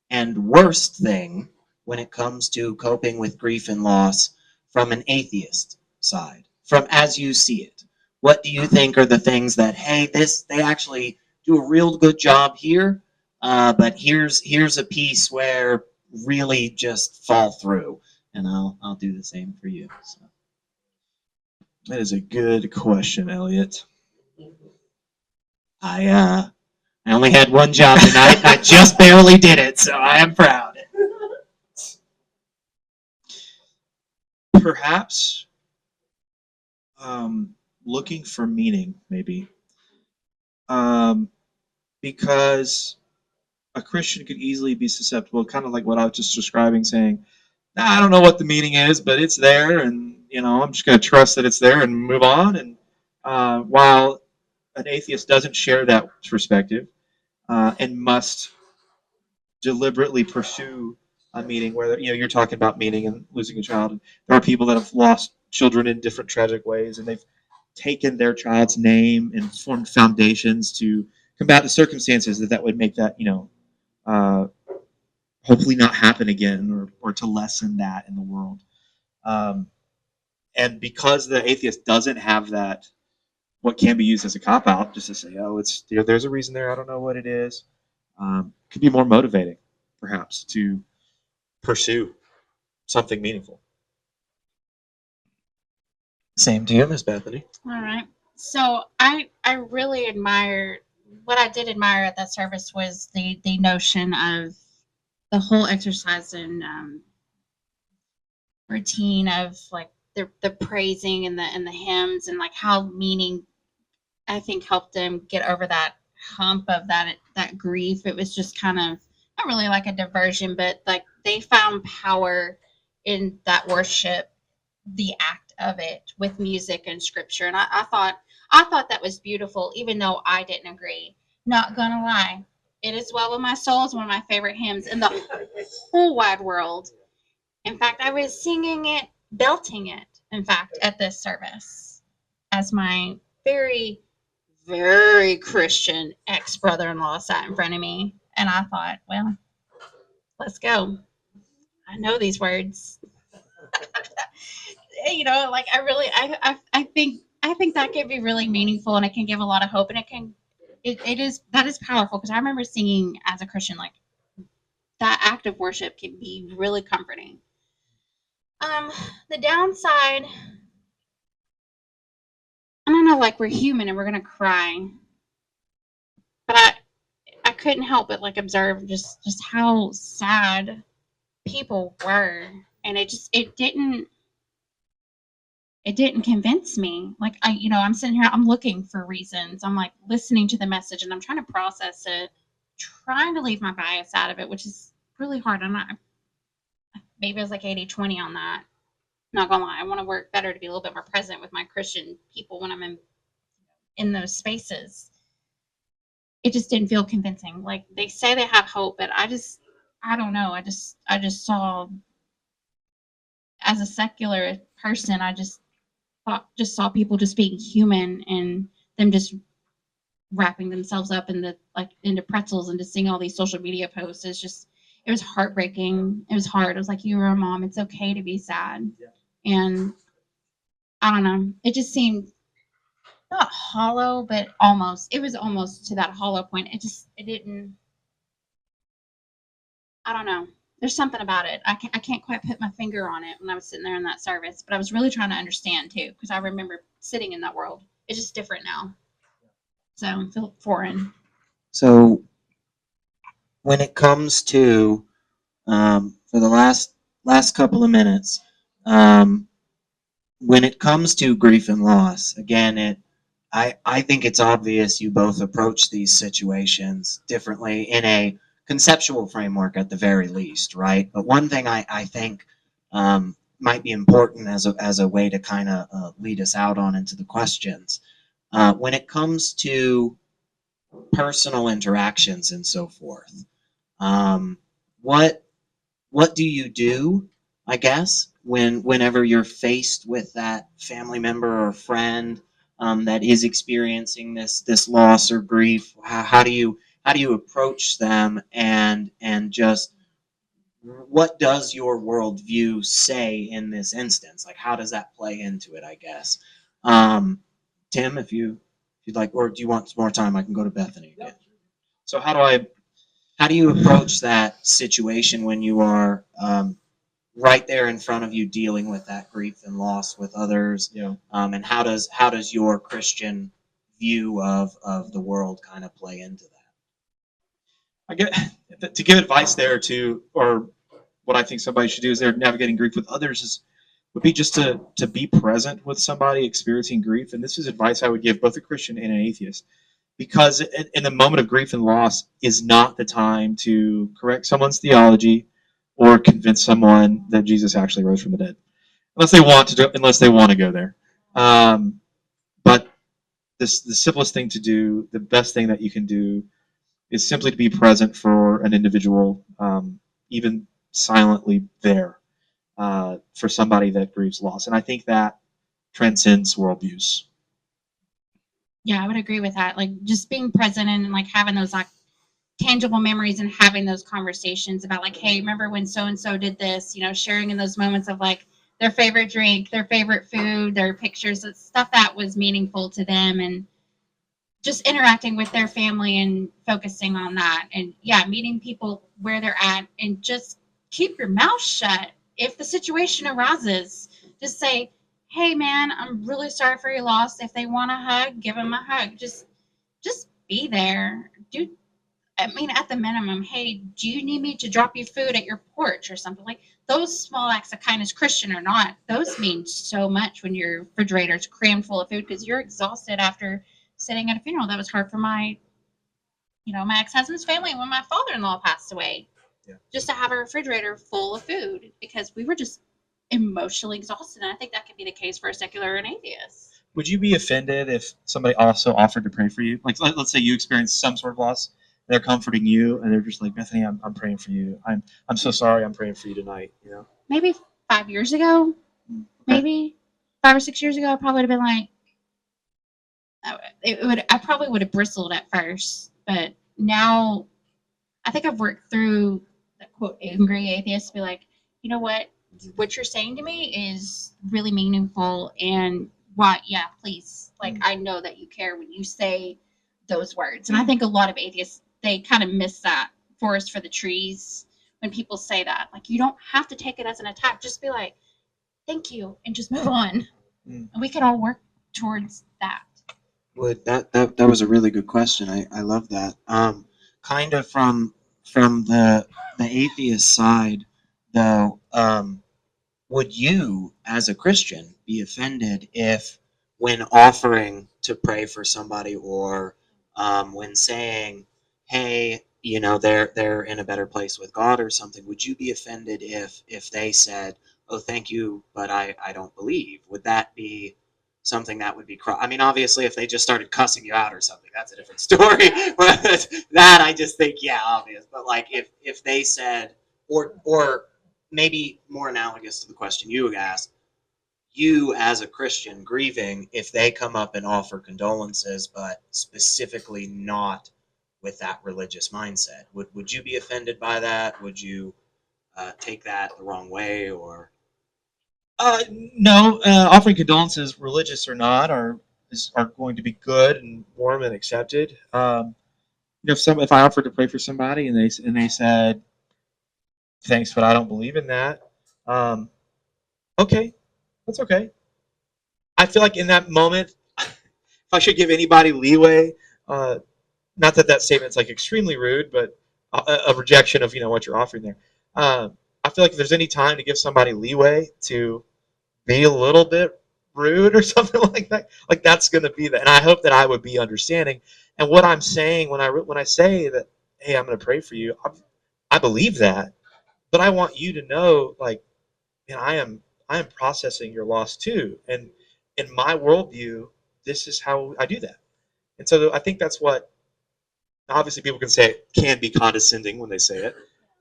and worst thing when it comes to coping with grief and loss from an atheist side, from as you see it? What do you think are the things that, hey, they actually do a real good job here, but here's a piece where really just fall through, and I'll do the same for you. So. That is a good question, Elliot. I only had one job tonight, and I just barely did it, so I am proud. Perhaps looking for meaning, maybe. Because a Christian could easily be susceptible, kind of like what I was just describing, saying, I don't know what the meaning is, but it's there, and I'm just going to trust that it's there and move on. And while an atheist doesn't share that perspective and must deliberately pursue a meaning, where you're talking about meaning and losing a child, and there are people that have lost children in different tragic ways, and they've taken their child's name and formed foundations to combat the circumstances that would make that hopefully not happen again, or to lessen that in the world. And because the atheist doesn't have that, what can be used as a cop out, just to say, oh, it's there's a reason there. I don't know what it is. Could be more motivating. perhaps, to pursue something meaningful. Same to you, Miss Bethany. All right. So I really admire what I did admire at that service was the notion of the whole exercise and routine of like the praising and the hymns and like how meaning I think helped them get over that hump of that grief. It was just kind of not really like a diversion, but like they found power in that worship, the act of it with music and scripture. And I thought that was beautiful, even though I didn't agree. Not gonna lie. It is Well With My Soul is one of my favorite hymns in the whole wide world. In fact, I was singing it, belting it, in fact, at this service as my very, very Christian ex brother in law sat in front of me. And I thought, well, let's go. I know these words. You know, like I really, I think that can be really meaningful and it can give a lot of hope and that is powerful because I remember singing as a Christian, like that act of worship can be really comforting. The downside, I don't know, like we're human and we're gonna cry, but I couldn't help but like observe just how sad people were, and it didn't convince me. Like I'm sitting here, I'm looking for reasons. I'm like listening to the message and I'm trying to process it, trying to leave my bias out of it, which is really hard. Maybe it was like 80-20 on that. Not gonna lie, I want to work better to be a little bit more present with my Christian people when I'm in those spaces. It just didn't feel convincing. Like they say they have hope, but I don't know. I just saw, as a secular person, I just saw people just being human and them just wrapping themselves up into pretzels and just seeing all these social media posts. It was heartbreaking. It was hard. It was like, you were a mom. It's okay to be sad. Yeah. And I don't know. It just seemed not hollow, but almost. It was almost to that hollow point. It didn't. I don't know. There's something about it. I can't quite put my finger on it when I was sitting there in that service, but I was really trying to understand too, because I remember sitting in that world. It's just different now. So I feel foreign. So when it comes to for the last couple of minutes, when it comes to grief and loss, again, I think it's obvious you both approach these situations differently in a conceptual framework at the very least, right? But one thing I think might be important as a way to kind of lead us out on into the questions. When it comes to personal interactions and so forth, what do you do, I guess, whenever you're faced with that family member or friend that is experiencing this loss or grief? How do you approach them and just what does your worldview say in this instance? Like, how does that play into it, I guess? Tim, if you'd like, or do you want some more time? I can go to Bethany again. So how do you approach that situation when you are right there in front of you dealing with that grief and loss with others? Yeah. And how does your Christian view of the world kind of play into that? I get to give advice there to, or what I think somebody should do is they're navigating grief with others would be just to be present with somebody experiencing grief. And this is advice I would give both a Christian and an atheist, because in the moment of grief and loss is not the time to correct someone's theology or convince someone that Jesus actually rose from the dead, unless they want to go there. But the simplest thing to do, the best thing that you can do, is simply to be present for an individual, even silently there, for somebody that grieves loss. And I think that transcends worldviews. Yeah, I would agree with that. Like just being present and like having those like tangible memories and having those conversations about like, hey, remember when so and so did this? Sharing in those moments of like their favorite drink, their favorite food, their pictures, stuff that was meaningful to them, and just interacting with their family and focusing on that. And yeah, meeting people where they're at and just keep your mouth shut. If the situation arises, just say, hey man, I'm really sorry for your loss. If they want a hug, give them a hug. Just be there. Do I mean, at the minimum, hey, do you need me to drop you food at your porch or something? Like those small acts of kindness, Christian or not, those mean so much when your refrigerator's crammed full of food because you're exhausted after sitting at a funeral. That was hard for my ex-husband's family when my father-in-law passed away. Yeah. Just to have a refrigerator full of food because we were just emotionally exhausted. And I think that could be the case for a secular and atheist. Would you be offended if somebody also offered to pray for you? Like, let's say you experienced some sort of loss, they're comforting you, and they're just like, Bethany, I'm praying for you. I'm so sorry. I'm praying for you tonight. You know. Maybe 5 years ago, Okay. maybe 5 or 6 years ago, I probably would have been like, I probably would have bristled at first, but now I think I've worked through the quote angry atheist to be like, you know what you're saying to me is really meaningful, and why, yeah, please, like I know that you care when you say those words, and I think a lot of atheists they kind of miss that forest for the trees when people say that. Like you don't have to take it as an attack; just be like, thank you, and just move on, and we can all work towards that. Would that was a really good question. I love that. Kind of from the atheist side, though, would you, as a Christian, be offended if, when offering to pray for somebody, or when saying, "Hey, they're in a better place with God" or something, would you be offended if they said, "Oh, thank you, but I don't believe"? Would that be something that would be I mean, obviously, if they just started cussing you out or something, that's a different story. But that, I just think, yeah, obvious. But like, if they said, or maybe more analogous to the question you asked, you as a Christian grieving, if they come up and offer condolences, but specifically not with that religious mindset, would you be offended by that? Would you take that the wrong way, or? No, offering condolences, religious or not, are going to be good and warm and accepted. If I offered to pray for somebody and they said thanks, but I don't believe in that. Okay, that's okay. I feel like in that moment, if I should give anybody leeway, uh, not that that statement's like extremely rude, but a rejection of what you're offering there. I feel like if there's any time to give somebody leeway to be a little bit rude or something like that, like that's going to be that. And I hope that I would be understanding. And what I'm saying when I say that, hey, I'm going to pray for you, I believe that, but I want you to know, like, I am processing your loss too. And in my worldview, this is how I do that. And so I think that's what, obviously, people can say it can be condescending when they say it.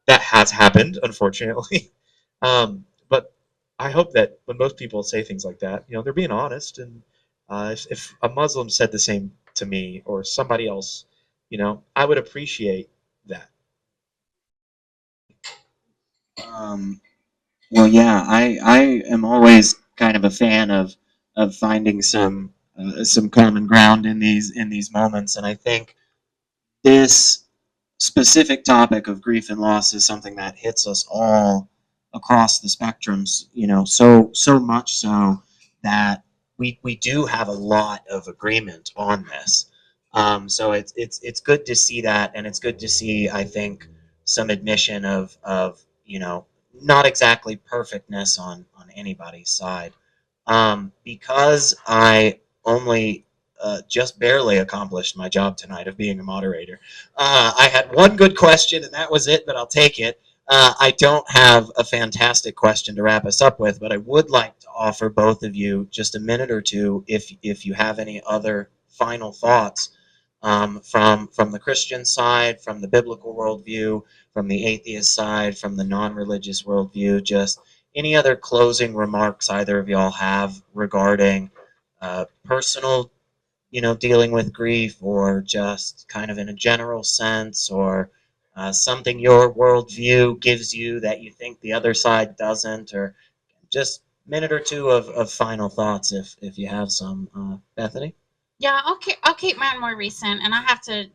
That has happened, unfortunately. But I hope that when most people say things like that, they're being honest. And if a Muslim said the same to me or somebody else, I would appreciate that. Um, well, yeah, I am always kind of a fan of finding some common ground in these moments, and I think this specific topic of grief and loss is something that hits us all across the spectrums, so much so that we do have a lot of agreement on this. So it's good to see that, and it's good to see, I think, some admission of not exactly perfectness on anybody's side. Because I only just barely accomplished my job tonight of being a moderator. I had one good question, and that was it, but I'll take it. I don't have a fantastic question to wrap us up with, but I would like to offer both of you just a minute or two if you have any other final thoughts, from the Christian side, from the biblical worldview, from the atheist side, from the non-religious worldview. Just any other closing remarks either of y'all have regarding personal, dealing with grief, or just kind of in a general sense, or something your worldview gives you that you think the other side doesn't, or just a minute or two of final thoughts if you have some. Bethany? Yeah, I'll keep mine more recent, and I have to,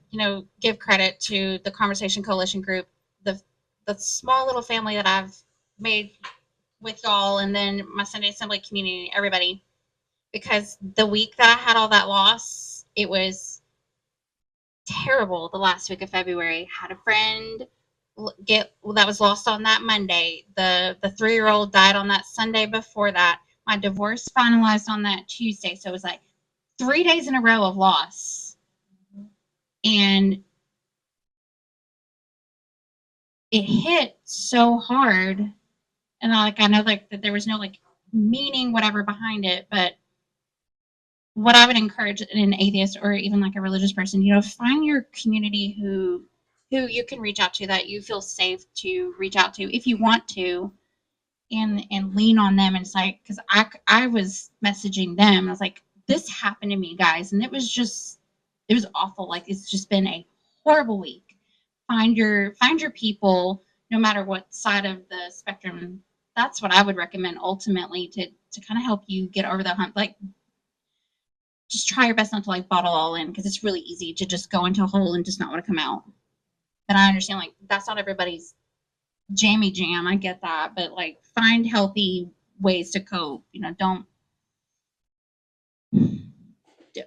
give credit to the Conversation Coalition group, the the small little family that I've made with y'all, and then my Sunday Assembly community, everybody. Because the week that I had all that loss, it was terrible. The last week of February, had a friend get that was lost on that Monday. The 3-year old died on that Sunday before that. My divorce finalized on that Tuesday, so it was like 3 days in a row of loss, and it hit so hard. And I know like that there was no like meaning whatever behind it, but what I would encourage an atheist or even like a religious person, find your community who you can reach out to, that you feel safe to reach out to if you want to, and lean on them. And it's like, because I was messaging them, I was like, this happened to me, guys, and it was awful. Like, it's just been a horrible week. Find your people, no matter what side of the spectrum. That's what I would recommend ultimately, to kind of help you get over the hump. Like, just try your best not to like bottle all in, because it's really easy to just go into a hole and just not want to come out. But I understand like that's not everybody's jammy jam. I get that, but like find healthy ways to cope.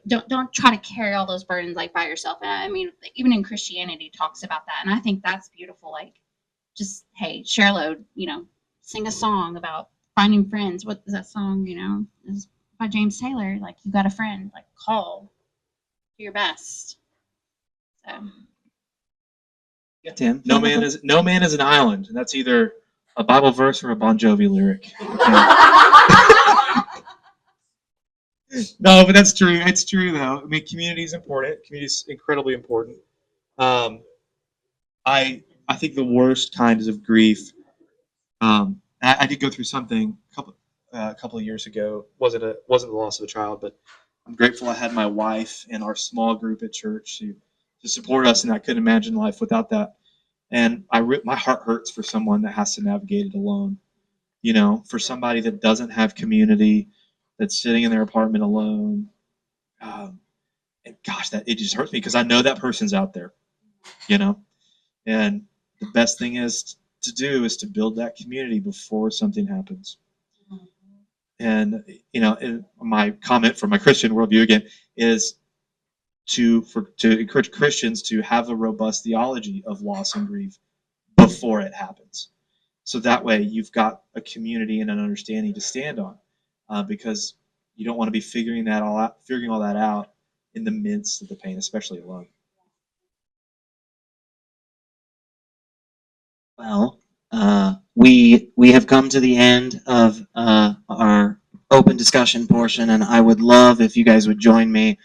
Don't try to carry all those burdens like by yourself. And I mean, even in Christianity talks about that, and I think that's beautiful. Like, just hey, share a load. Sing a song about finding friends. What is that song? Is by James Taylor. Like, you got a friend. Like, call. Do your best. So. Yeah, Tim. No man is an island, and that's either a Bible verse or a Bon Jovi lyric. No, but that's true. It's true though. I mean, community is important. Community is incredibly important. Um, I think the worst kinds of grief. I did go through something a couple of years ago. Wasn't the loss of a child, but I'm grateful I had my wife and our small group at church to support us, and I couldn't imagine life without that. And my heart hurts for someone that has to navigate it alone. For somebody that doesn't have community, that's sitting in their apartment alone. Um, and gosh, that it just hurts me because I know that person's out there. You know, and the best thing is to do is to build that community before something happens. And my comment from my Christian worldview again is to encourage Christians to have a robust theology of loss and grief before it happens. So that way you've got a community and an understanding to stand on, because you don't want to be figuring all that out in the midst of the pain, especially alone. Well, we have come to the end of our open discussion portion, and I would love if you guys would join me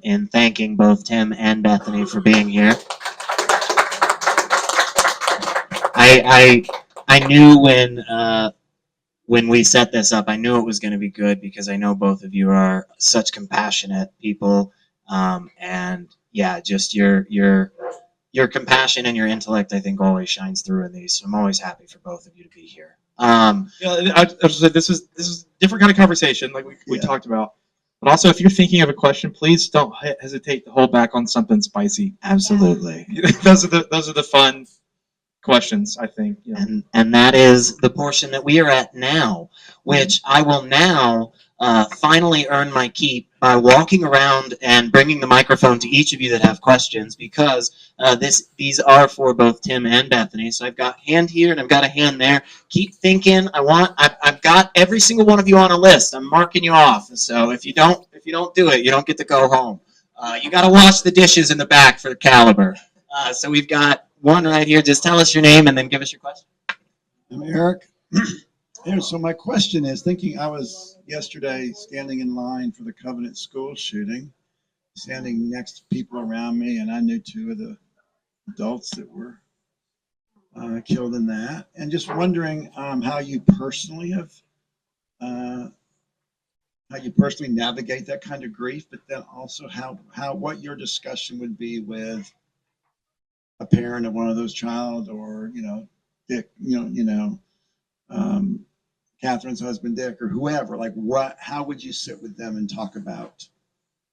in thanking both Tim and Bethany for being here. I knew when we set this up, I knew it was going to be good because I know both of you are such compassionate people, and yeah, just your compassion and your intellect, I think, always shines through in these. So I'm always happy for both of you to be here. I just said this is a different kind of conversation, like we talked about. But also, if you're thinking of a question, please don't hesitate to hold back on something spicy. Absolutely. those are the fun questions, I think. And that is the portion that we are at now, which I will now finally earn my keep by walking around and bringing the microphone to each of you that have questions, because these are for both Tim and Bethany. So I've got a hand here and I've got a hand there. Keep thinking. I've got every single one of you on a list. I'm marking you off. So if you don't do it, you don't get to go home. You got to wash the dishes in the back for the caliber. So we've got one right here. Just tell us your name and then give us your question. I'm Eric. So my question is, I was yesterday standing in line for the Covenant school shooting, standing next to people around me, and I knew two of the adults that were killed in that, and just wondering how you personally navigate that kind of grief, but then also what your discussion would be with a parent of one of those child, or Dick, Catherine's husband Dick, or whoever. Like, how would you sit with them and talk about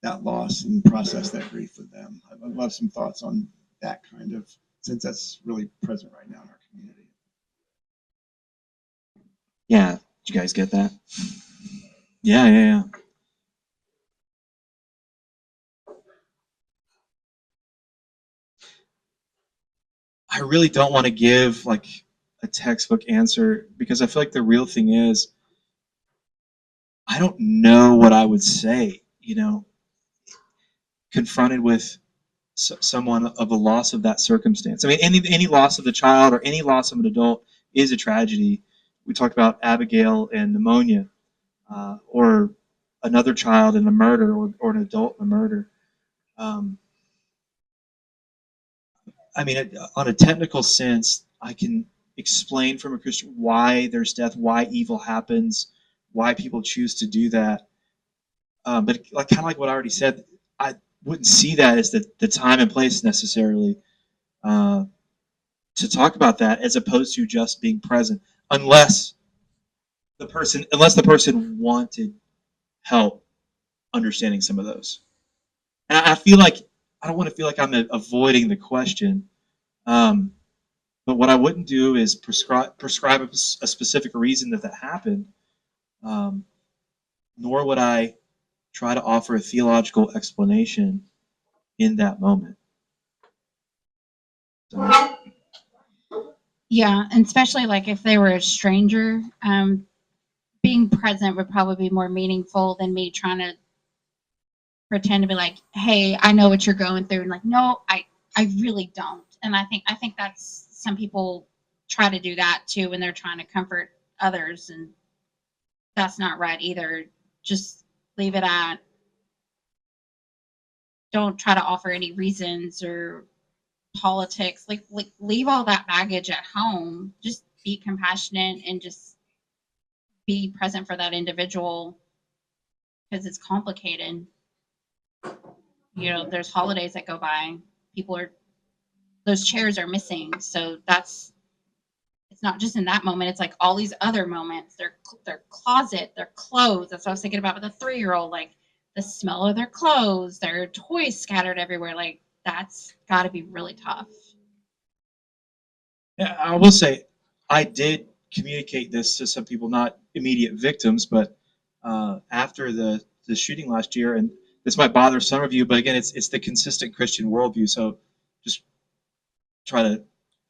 that loss and process that grief with them. I'd love some thoughts on that kind of, since that's really present right now in our community. Yeah, did you guys get that? Yeah. I really don't want to give like a textbook answer because I feel like the real thing is I don't know what I would say, confronted with someone of a loss of that circumstance. I mean, any loss of the child or any loss of an adult is a tragedy. We talked about Abigail and pneumonia, or another child in a murder, or an adult in a murder. I mean, on a technical sense, I can explain from a Christian why there's death, why evil happens, why people choose to do that. But like, kind of like what I already said, I wouldn't see that as the time and place necessarily to talk about that, as opposed to just being present, unless the person wanted help understanding some of those. And I feel like I don't want to feel like I'm avoiding the question. But what I wouldn't do is prescribe a specific reason that happened, nor would I try to offer a theological explanation in that moment. So, Yeah, and especially like if they were a stranger, being present would probably be more meaningful than me trying to pretend to be like, "Hey, I know what you're going through," and like, "No, I really don't." And I think that's, some people try to do that too when they're trying to comfort others, and that's not right either. Just leave it at, don't try to offer any reasons or politics. Like leave all that baggage at home. Just be compassionate and just be present for that individual, because it's complicated. There's holidays that go by. Those chairs are missing. So it's not just in that moment. It's like all these other moments. Their closet, their clothes. That's what I was thinking about with a 3-year-old. Like the smell of their clothes, their toys scattered everywhere. Like that's got to be really tough. yeah, I will say I did communicate this to some people, not immediate victims, but after the shooting last year, and this might bother some of you, but again, it's the consistent Christian worldview. So just try to,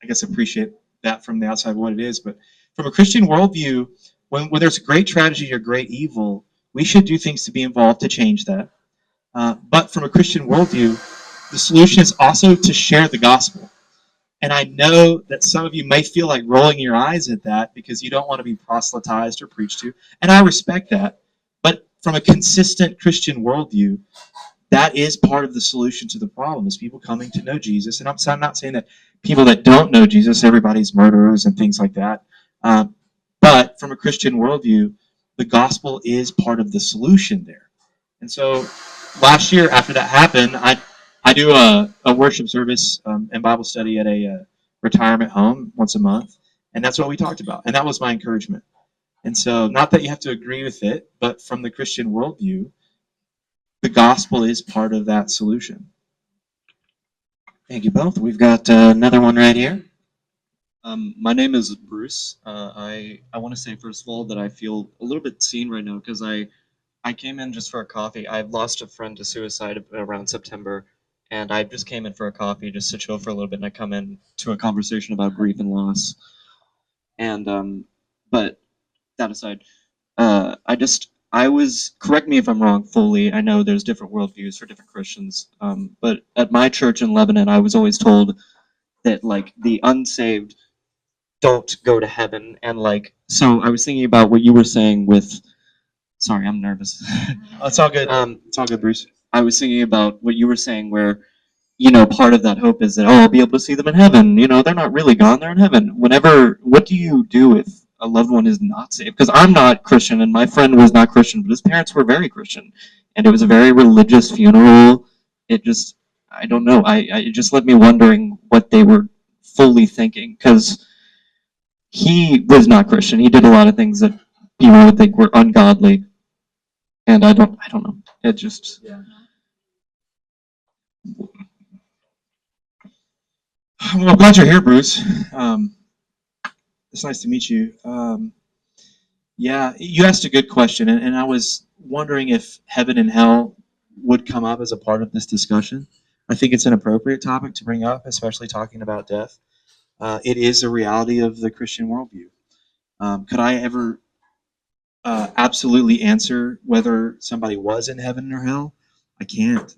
I guess, appreciate that from the outside what it is. But from a Christian worldview, when there's a great tragedy or great evil, we should do things to be involved to change that. But from a Christian worldview, the solution is also to share the gospel. And I know that some of you may feel like rolling your eyes at that because you don't want to be proselytized or preached to. And I respect that. But from a consistent Christian worldview, that is part of the solution to the problem, is people coming to know Jesus. And I'm not saying that people that don't know Jesus, everybody's murderers and things like that. But from a Christian worldview, the gospel is part of the solution there. And so last year, after that happened, I do a worship service and Bible study at a retirement home once a month. And that's what we talked about. And that was my encouragement. And so, not that you have to agree with it, but from the Christian worldview, the gospel is part of that solution. Thank you both. We've got another one right here. My name is Bruce. I want to say, first of all, that I feel a little bit seen right now because I came in just for a coffee. I've lost a friend to suicide around September, and I just came in for a coffee just to chill for a little bit, and I come in to a conversation about grief and loss. And but that aside, correct me if I'm wrong fully. I know there's different worldviews for different Christians, but at my church in Lebanon, I was always told that like the unsaved don't go to heaven, and like, so I was thinking about what you were saying with. Sorry, I'm nervous. Oh, it's all good. It's all good, Bruce. I was thinking about what you were saying, where part of that hope is that, oh, I'll be able to see them in heaven. They're not really gone; they're in heaven. What do you do if a loved one is not saved? Because I'm not Christian, and my friend was not Christian, but his parents were very Christian, and it was a very religious funeral. I don't know. It just left me wondering what they were fully thinking, because he was not Christian. He did a lot of things that people would think were ungodly, and I don't know. It just, Yeah. Well, I'm glad you're here, Bruce. It's nice to meet you. Yeah, you asked a good question, and I was wondering if heaven and hell would come up as a part of this discussion. I think it's an appropriate topic to bring up, especially talking about death. It is a reality of the Christian worldview. Could I ever absolutely answer whether somebody was in heaven or hell? I can't.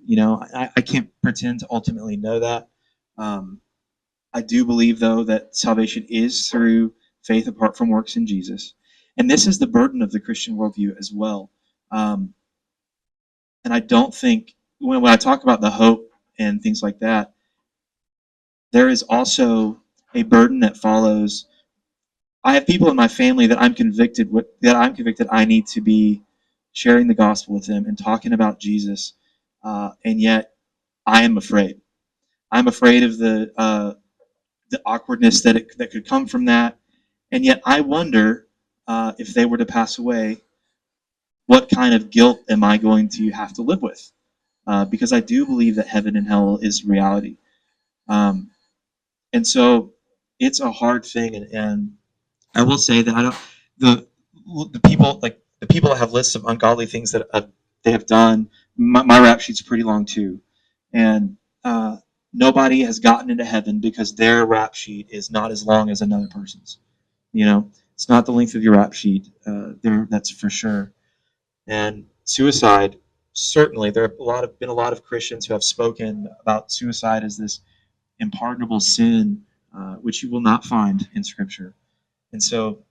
I can't pretend to ultimately know that. I do believe, though, that salvation is through faith apart from works in Jesus. And this is the burden of the Christian worldview as well. And I don't think, when I talk about the hope and things like that, there is also a burden that follows. I have people in my family that I'm convicted I need to be sharing the gospel with them and talking about Jesus, and yet I am afraid. I'm afraid of the awkwardness that could come from that, and yet I wonder if they were to pass away, what kind of guilt am I going to have to live with? Because I do believe that heaven and hell is reality, and so it's a hard thing, and I will say that I don't the people that have lists of ungodly things that they have done. My rap sheet's pretty long too, and nobody has gotten into heaven because their rap sheet is not as long as another person's. It's not the length of your rap sheet. That's for sure. And suicide, certainly, there have been a lot of Christians who have spoken about suicide as this unpardonable sin, which you will not find in Scripture. And so,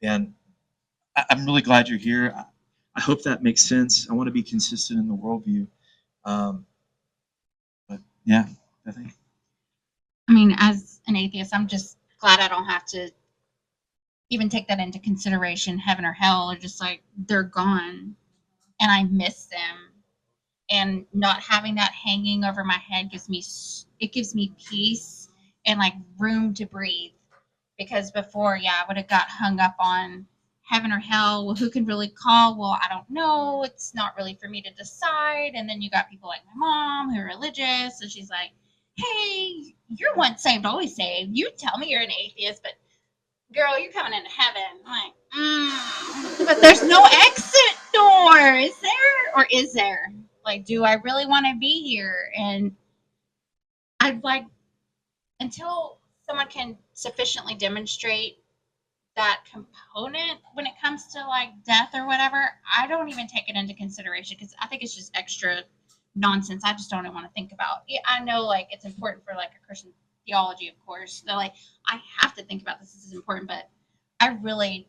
and I'm really glad you're here. I hope that makes sense. I want to be consistent in the worldview. But yeah, I think. I mean, as an atheist, I'm just glad I don't have to even take that into consideration, heaven or hell, or just like they're gone and I miss them. And not having that hanging over my head gives me peace and like room to breathe. Because before, I would have got hung up on heaven or hell. Well, who can really call? Well, I don't know. It's not really for me to decide. And then you got people like my mom who are religious, and she's like, "Hey, you're once saved, always saved. You tell me you're an atheist, but girl, you're coming into heaven." I'm like, but there's no exit door, is there? Or is there? Like, do I really want to be here? And I'd like, until someone can sufficiently demonstrate that component when it comes to like death or whatever, I don't even take it into consideration because I think it's just extra nonsense. I just don't even want to think about it. I know like it's important for like a Christian theology, of course. So like I have to think about this is important, but I really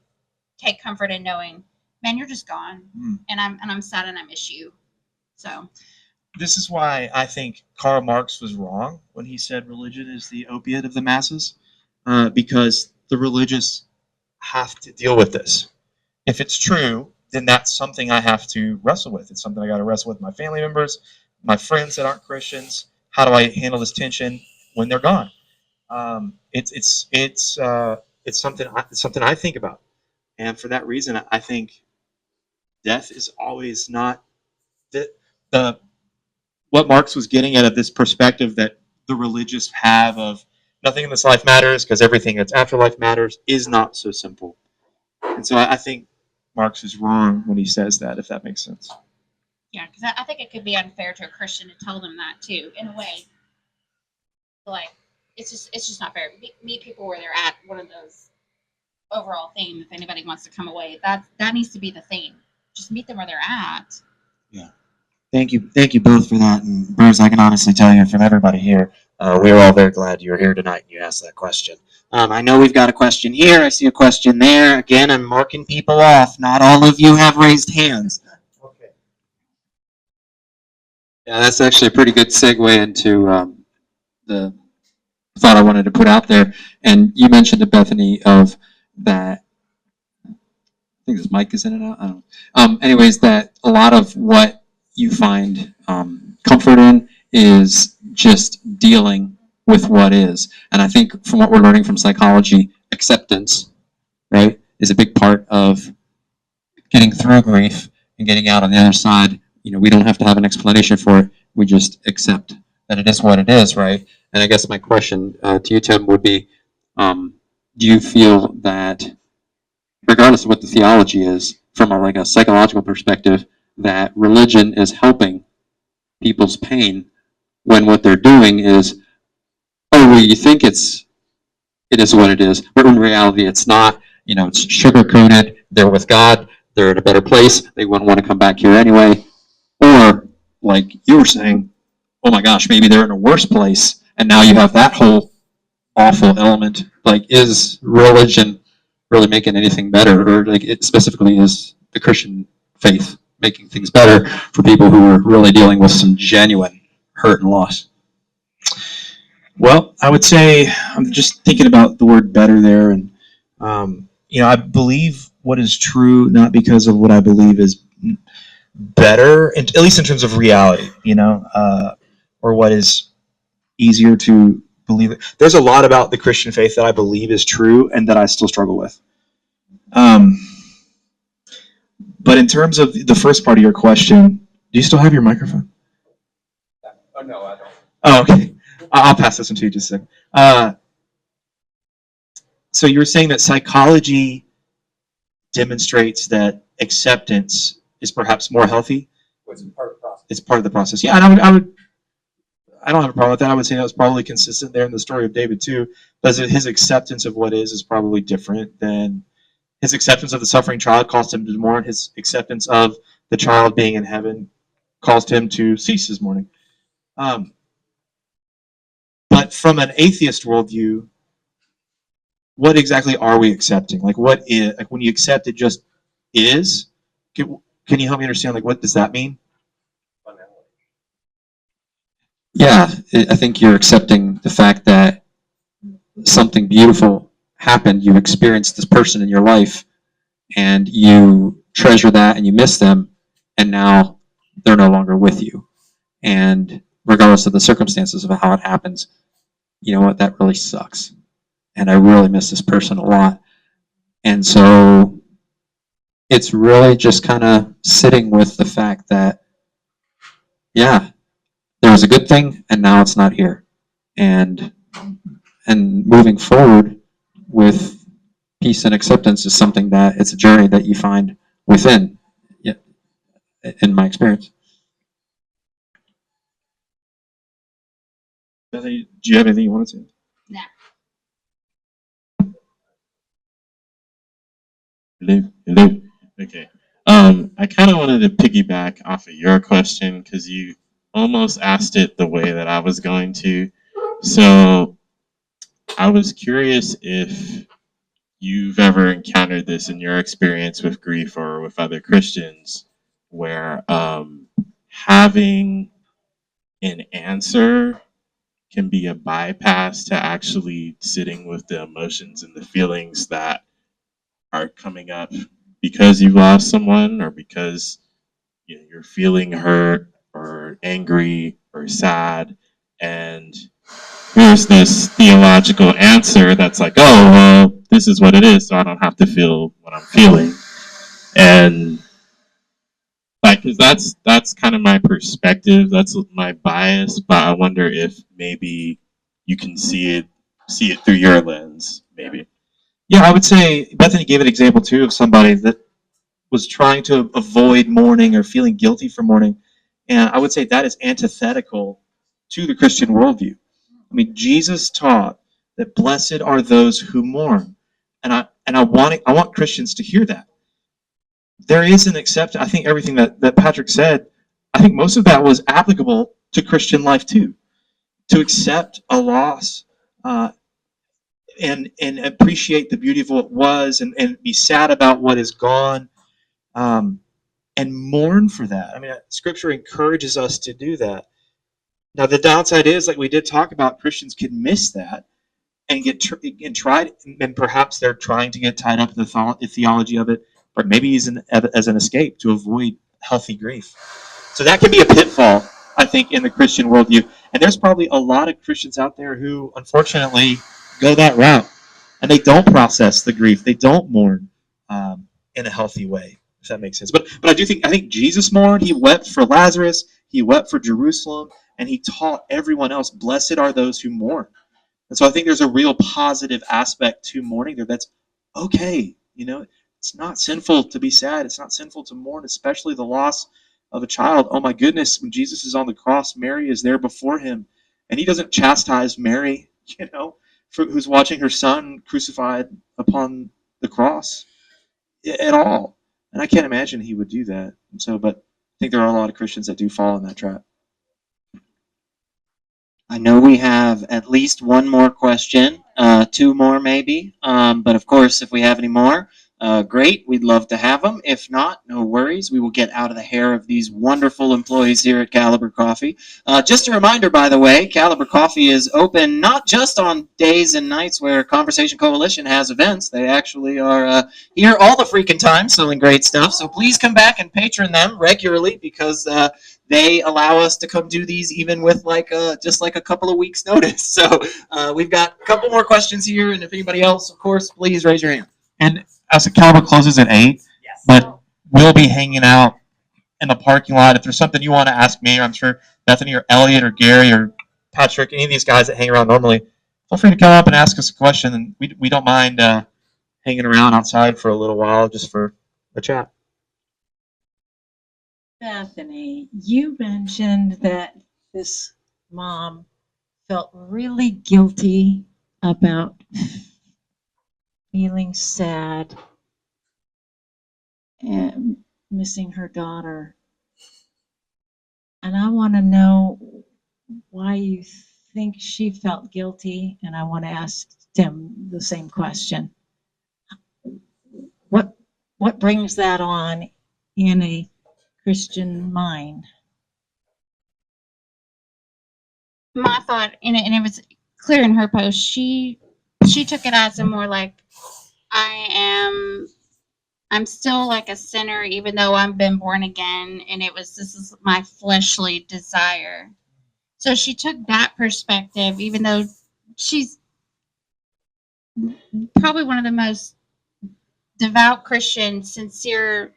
take comfort in knowing, man, you're just gone, and I'm sad and I miss you. So This is why I think Karl Marx was wrong when he said religion is the opiate of the masses, because the religious have to deal with this. If it's true, then that's something I have to wrestle with. It's something I got to wrestle with my family members, my friends that aren't Christians. How do I handle this tension when they're gone? It's something I think about, and for that reason, I think death is always not the what Marx was getting at of this perspective that the religious have of nothing in this life matters because everything that's after life matters is not so simple. And so I think Marx is wrong when he says that, if that makes sense. yeah, because I think it could be unfair to a Christian to tell them that too, in a way. Like it's just not fair. Meet people where they're at. One of those overall theme. If anybody wants to come away, that needs to be the theme. Just meet them where they're at. Yeah. Thank you both for that. And Bruce, I can honestly tell you from everybody here, we are all very glad you're here tonight and you asked that question. I know we've got a question here. I see a question there. Again, I'm marking people off. Not all of you have raised hands. Okay. Yeah, that's actually a pretty good segue into the thought I wanted to put out there. And you mentioned to Bethany of that. I think this mic is in and out. I don't know. Anyways, that a lot of what you find comfort in is just dealing with what is. And I think from what we're learning from psychology, acceptance, right, is a big part of getting through grief and getting out on the other side. We don't have to have an explanation for it. We just accept that it is what it is, right? And I guess my question to you, Tim, would be, do you feel that, regardless of what the theology is, from a psychological perspective, that religion is helping people's pain when what they're doing is, oh, well, you think it is what it is, but in reality, it's not. It's sugar coated. They're with God. They're in a better place. They wouldn't want to come back here anyway. Or, like you were saying, oh my gosh, maybe they're in a worse place, and now you have that whole awful element. Like, is religion really making anything better, or like it specifically is the Christian faith making things better for people who are really dealing with some genuine hurt and loss? Well, I would say I'm just thinking about the word better there, and I believe what is true not because of what I believe is better, at least in terms of reality, or what is easier to believe. There's a lot about the Christian faith that I believe is true and that I still struggle with. But in terms of the first part of your question, do you still have your microphone? Oh, no, I don't. Oh, okay. I'll pass this one to you just a second. So you were saying that psychology demonstrates that acceptance is perhaps more healthy? It's part of the process. It's part of the process. Yeah, and I don't have a problem with that. I would say that was probably consistent there in the story of David too. But his acceptance of what is probably different than his acceptance of the suffering child caused him to mourn. His acceptance of the child being in heaven caused him to cease his mourning. But from an atheist worldview, what exactly are we accepting? Like, what is, like, when you accept it just is? Can you help me understand, like, what does that mean? Yeah, I think you're accepting the fact that something beautiful happened. You experienced this person in your life, and you treasure that, and you miss them, and now they're no longer with you. And regardless of the circumstances of how it happens, you know what? That really sucks. And I really miss this person a lot. And so it's really just kind of sitting with the fact that, yeah, there was a good thing, and now it's not here. And moving forward with peace and acceptance is something that it's a journey that you find within, yeah, in my experience. Do you have anything you want to say? No. Hello. Okay. I kind of wanted to piggyback off of your question because you almost asked it the way that I was going to. So I was curious if you've ever encountered this in your experience with grief or with other Christians, where having an answer can be a bypass to actually sitting with the emotions and the feelings that are coming up because you've lost someone, or because you're feeling hurt or angry or sad, and here's this theological answer that's like, oh, well, this is what it is, so I don't have to feel what I'm feeling. And like, because that's kind of my perspective, that's my bias, but I wonder if maybe you can see it through your lens, maybe. Yeah, I would say Bethany gave an example too of somebody that was trying to avoid mourning or feeling guilty for mourning. And I would say that is antithetical to the Christian worldview. I mean, Jesus taught that blessed are those who mourn. And I want Christians to hear that. There is an acceptance. I think everything that Patrick said, I think most of that was applicable to Christian life too. To accept a loss, and appreciate the beauty of what was, and be sad about what is gone, and mourn for that. I mean, Scripture encourages us to do that. Now, the downside is, like we did talk about, Christians can miss that and and perhaps they're trying to get tied up in the theology of it, but maybe as an escape to avoid healthy grief. So that can be a pitfall, I think, in the Christian worldview. And there's probably a lot of Christians out there who, unfortunately, go that route, and they don't process the grief. They don't mourn in a healthy way, if that makes sense. But I think Jesus mourned. He wept for Lazarus. He wept for Jerusalem, and he taught everyone else, blessed are those who mourn. And so I think there's a real positive aspect to mourning there. That's okay. It's not sinful to be sad. It's not sinful to mourn, especially the loss of a child. Oh my goodness, when Jesus is on the cross, Mary is there before him, and he doesn't chastise Mary, who's watching her son crucified upon the cross at all. And I can't imagine he would do that. And so, but I think there are a lot of Christians that do fall in that trap. I know we have at least one more question, two more maybe. But of course, if we have any more, great. We'd love to have them. If not, no worries. We will get out of the hair of these wonderful employees here at Caliber Coffee. Just a reminder, by the way, Caliber Coffee is open not just on days and nights where Conversation Coalition has events. They actually are here all the freaking time selling great stuff. So please come back and patron them regularly because they allow us to come do these even with just like a couple of weeks notice. So we've got a couple more questions here, and if anybody else, of course, please raise your hand. And as the Caliber closes at 8, but we'll be hanging out in the parking lot. If there's something you want to ask me, or I'm sure Bethany or Elliot or Gary or Patrick, any of these guys that hang around normally, feel free to come up and ask us a question. And we don't mind hanging around outside for a little while just for a chat. Bethany, you mentioned that this mom felt really guilty about feeling sad and missing her daughter. And I want to know why you think she felt guilty, and I want to ask Tim the same question. What brings that on in a Christian mind? My thought, and it was clear in her post, she took it as a more like, I'm still like a sinner even though I've been born again, and this is my fleshly desire. So she took that perspective, even though she's probably one of the most devout Christian, sincere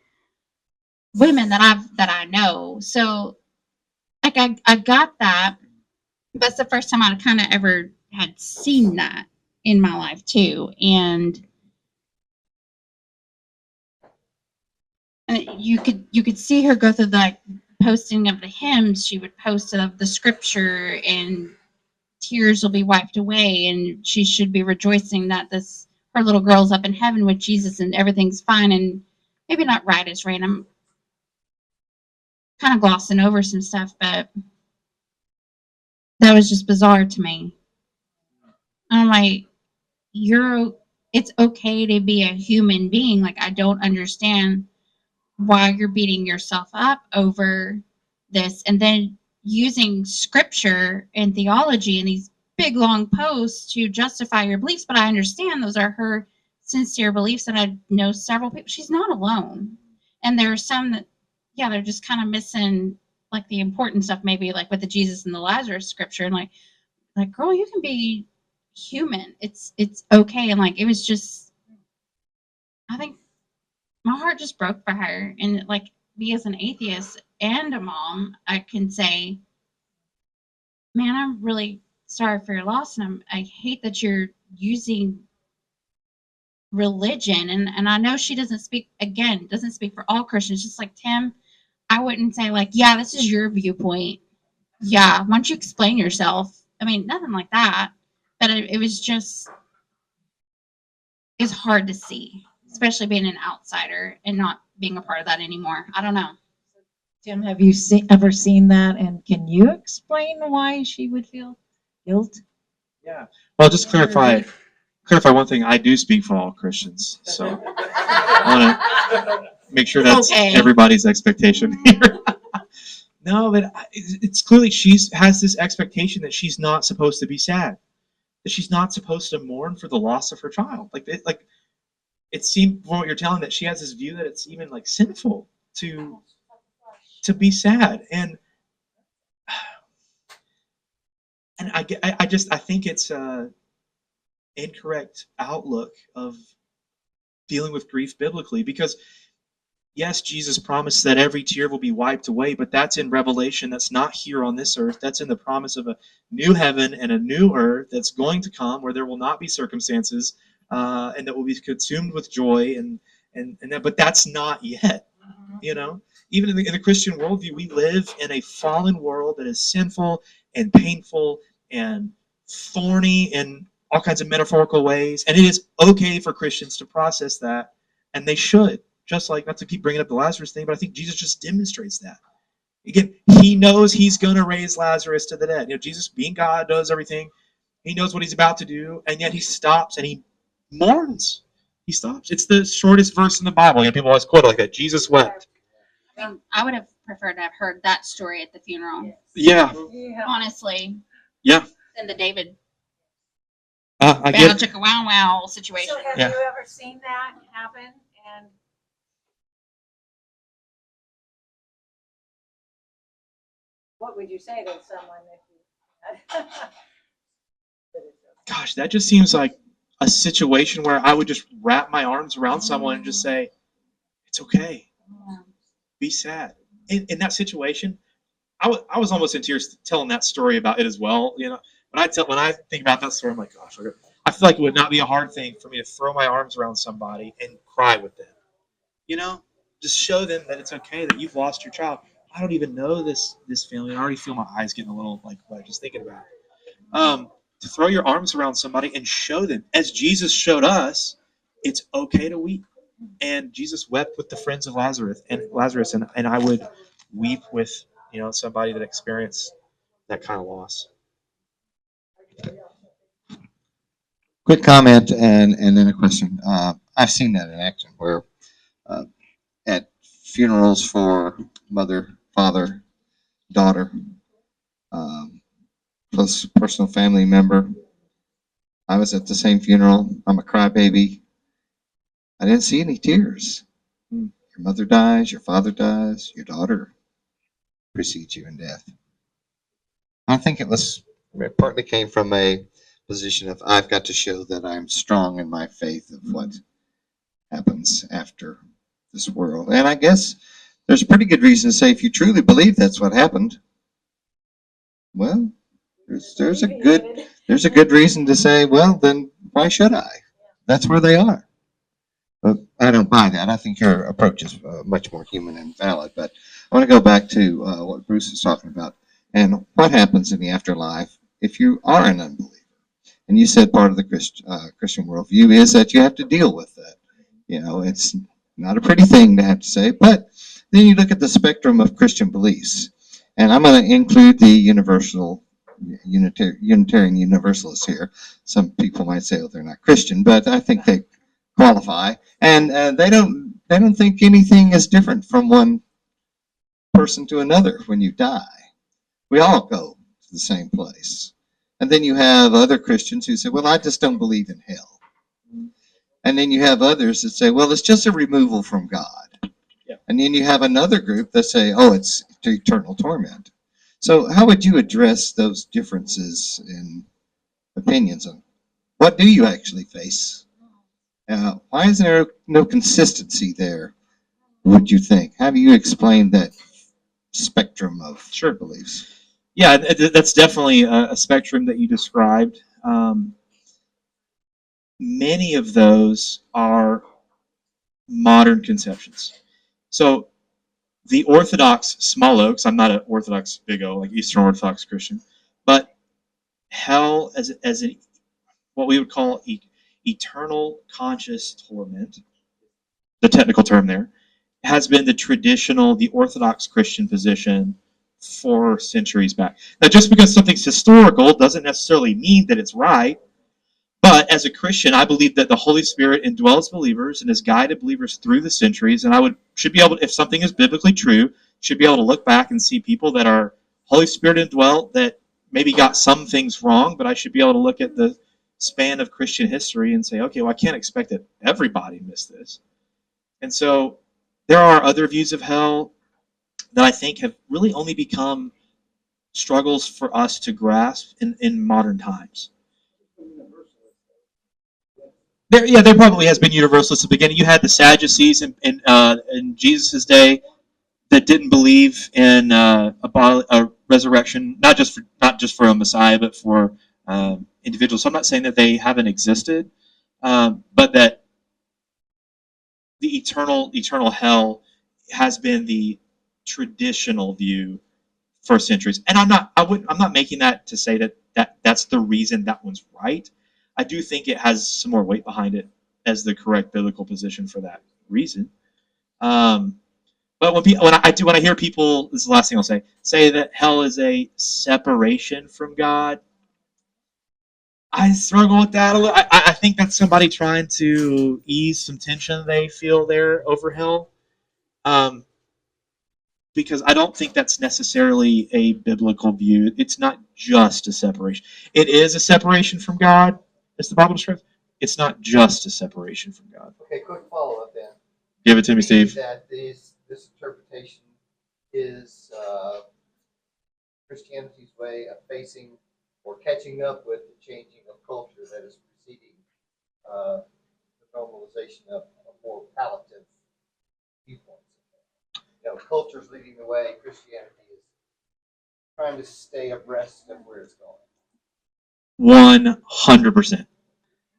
women that I know. So like I got that. That's the first time I kind of ever had seen that in my life too. And you could see her go through the posting of the hymns. She would post of the scripture, and tears will be wiped away, and she should be rejoicing that her little girl's up in heaven with Jesus and everything's fine. And maybe not right as rain. I'm kind of glossing over some stuff, but that was just bizarre to me. I'm like, it's okay to be a human being. Like, I don't understand why you're beating yourself up over this, and then using scripture and theology in these big long posts to justify your beliefs. But I understand those are her sincere beliefs, and I know several people. She's not alone, and there are some that, yeah, they're just kind of missing like the important stuff, maybe like with the Jesus and the Lazarus scripture, and like girl, you can be human. It's okay. And like, it was just, I think my heart just broke for her. And like, me as an atheist and a mom, I can say, man, I'm really sorry for your loss, and I hate that you're using religion. And I know she doesn't speak for all Christians. Just like Tim, I wouldn't say like, yeah, this is your viewpoint. Yeah, why don't you explain yourself? I mean, nothing like that. But it was just, it's hard to see, especially being an outsider and not being a part of that anymore. I don't know. Tim, have you ever seen that? And can you explain why she would feel guilt? Yeah. Well, just clarify one thing. I do speak for all Christians, so I want to make sure that's Okay. everybody's expectation here. No, but it's clearly has this expectation that she's not supposed to be sad, that she's not supposed to mourn for the loss of her child. It seemed from what you're telling that she has this view that it's even like sinful to be sad, and I think it's a incorrect outlook of dealing with grief biblically, because Yes, Jesus promised that every tear will be wiped away, but that's in Revelation. That's not here on this earth. That's in the promise of a new heaven and a new earth that's going to come where there will not be circumstances, and that will be consumed with joy. And that, but that's not yet. You know, even in the Christian worldview, we live in a fallen world that is sinful and painful and thorny in all kinds of metaphorical ways. And it is okay for Christians to process that, and they should. Just like, not to keep bringing up the Lazarus thing, but I think Jesus just demonstrates that. Again, he knows he's going to raise Lazarus to the dead. You know, Jesus, being God, knows everything. He knows what he's about to do, and yet he stops and he mourns. He stops. It's the shortest verse in the Bible. You know, people always quote it like that. Jesus wept. I would have preferred to have heard that story at the funeral, Yeah, honestly, yeah. than the David I bow get. chicka wow wow situation. So have Yeah. you ever seen that happen? And what would you say to someone if you Gosh, that just seems like a situation where I would just wrap my arms around someone and just say, "It's okay. Be sad." In that situation, I was almost in tears telling that story about it as well. You know, when I think about that story, I'm like, gosh, I feel like it would not be a hard thing for me to throw my arms around somebody and cry with them. You know, just show them that it's okay that you've lost your child. I don't even know this family. I already feel my eyes getting a little like just thinking about it. To throw your arms around somebody and show them, as Jesus showed us, it's okay to weep. And Jesus wept with the friends of Lazarus, and I would weep with somebody that experienced that kind of loss. Quick comment and then a question. I've seen that in action where uh, at funerals for mother, father, daughter, plus personal family member. I was at the same funeral. I'm a crybaby. I didn't see any tears. Your mother dies, your father dies, your daughter precedes you in death. I think it partly came from a position of I've got to show that I'm strong in my faith of what happens after this world. And I guess there's a pretty good reason to say if you truly believe that's what happened, well, there's a good reason to say, well, then why should I? That's where they are. But I don't buy that. I think your approach is much more human and valid. But I want to go back to what Bruce is talking about and what happens in the afterlife if you are an unbeliever. And you said part of the Christian worldview is that you have to deal with that. You know, it's not a pretty thing to have to say, but then you look at the spectrum of Christian beliefs. And I'm going to include the Unitarian Universalists here. Some people might say, oh, they're not Christian, but I think they qualify. And they don't think anything is different from one person to another when you die. We all go to the same place. And then you have other Christians who say, well, I just don't believe in hell. And then you have others that say, well, it's just a removal from God. Yeah. And then you have another group that say, oh, it's eternal torment. So how would you address those differences in opinions on what do you actually face? Why is there no consistency there, would you think? How do you explain that spectrum of beliefs? Yeah, that's definitely a spectrum that you described. Many of those are modern conceptions. So the Orthodox small O, because I'm not an Orthodox big O, like Eastern Orthodox Christian, but hell as what we would call eternal conscious torment, the technical term there, has been the Orthodox Christian position for centuries back. Now, just because something's historical doesn't necessarily mean that it's right. But as a Christian, I believe that the Holy Spirit indwells believers and has guided believers through the centuries. And should be able to, if something is biblically true, should be able to look back and see people that are Holy Spirit indwelt that maybe got some things wrong, but I should be able to look at the span of Christian history and say, okay, well, I can't expect that everybody missed this. And so there are other views of hell that I think have really only become struggles for us to grasp in modern times. there probably has been universalists at the beginning. You had the Sadducees in Jesus' day that didn't believe in a resurrection, not just for a Messiah, but for individuals. So I'm not saying that they haven't existed, but that the eternal hell has been the traditional view for centuries. And I'm not making that to say that's the reason that one's right. I do think it has some more weight behind it as the correct biblical position for that reason. But when I hear people, this is the last thing I'll say that hell is a separation from God, I struggle with that a little. I think that's somebody trying to ease some tension they feel there over hell, because I don't think that's necessarily a biblical view. It's not just a separation. It is a separation from God, as the Bible describes. It's not just a separation from God. Okay, quick follow-up then. Give it to me, Steve. That this interpretation is Christianity's way of facing or catching up with the changing of culture that is preceding the normalization of more palliative viewpoints. Culture's leading the way. Christianity is trying to stay abreast of where it's going. 100%.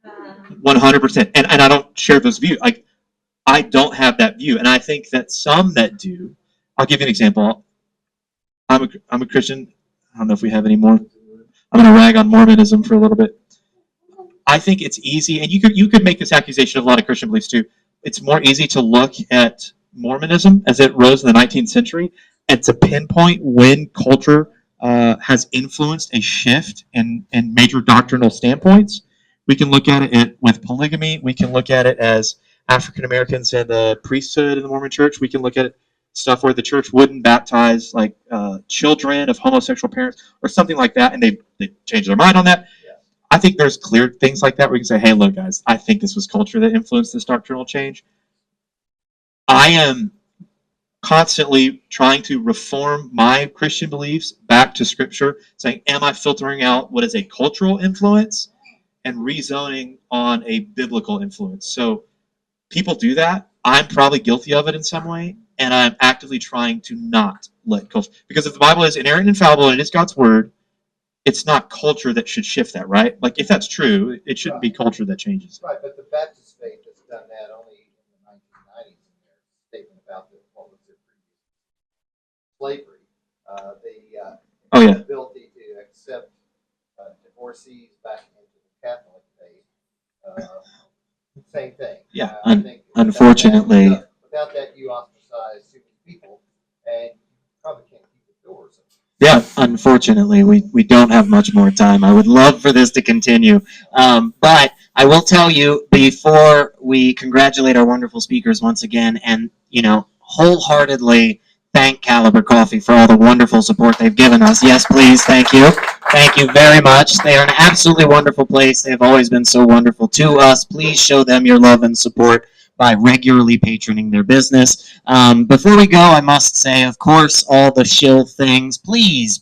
100%. And I don't share those views. Like, I don't have that view. And I think that some that do, I'll give you an example. I'm a Christian. I don't know if we have any more. I'm going to rag on Mormonism for a little bit. I think it's easy, and you could make this accusation of a lot of Christian beliefs too. It's more easy to look at Mormonism as it rose in the 19th century and to pinpoint when culture has influenced a shift in major doctrinal standpoints. We can look at it with polygamy. We can look at it as African Americans and the priesthood in the Mormon Church. We can look at it stuff where the church wouldn't baptize like children of homosexual parents or something like that, and they changed their mind on that. Yeah. I think there's clear things like that where you can say, hey, look, guys, I think this was culture that influenced this doctrinal change. I am constantly trying to reform my Christian beliefs back to Scripture, saying, am I filtering out what is a cultural influence and rezoning on a biblical influence? So people do that. I'm probably guilty of it in some way, and I'm actively trying to not let culture, because if the Bible is inerrant and infallible and it is God's word, it's not culture that should shift that, right? Like, if that's true, it shouldn't be culture that changes. Right, but the Baptist faith has done that only in the 1990s in their statement about what was their previous slavery. Oh, yeah. Ability to accept divorcees back into the Catholic faith. Same thing. Yeah, I think unfortunately. Without that, you ostracize too many people, and you probably can't keep the doors open. Yeah, unfortunately, we don't have much more time. I would love for this to continue. But I will tell you, before we congratulate our wonderful speakers once again, and, wholeheartedly thank Caliber Coffee for all the wonderful support they've given us. Yes, please, thank you. Thank you very much. They are an absolutely wonderful place. They've always been so wonderful to us. Please show them your love and support by regularly patroning their business. Before we go, I must say, of course, all the shill things. Please,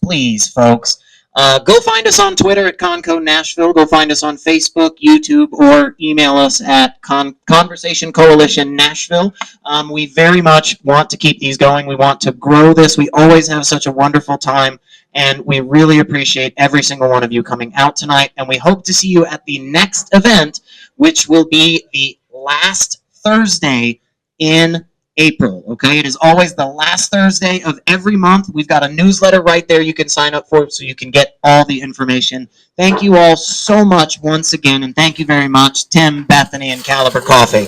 folks, go find us on Twitter at Conco Nashville. Go find us on Facebook, YouTube, or email us at Conversation Coalition Nashville. We very much want to keep these going. We want to grow this. We always have such a wonderful time, and we really appreciate every single one of you coming out tonight. And we hope to see you at the next event, which will be the last Thursday in April. Okay, it is always the last Thursday of every month. We've got a newsletter right there you can sign up for so you can get all the information. Thank you all so much once again, and thank you very much, Tim, Bethany, and Caliber Coffee.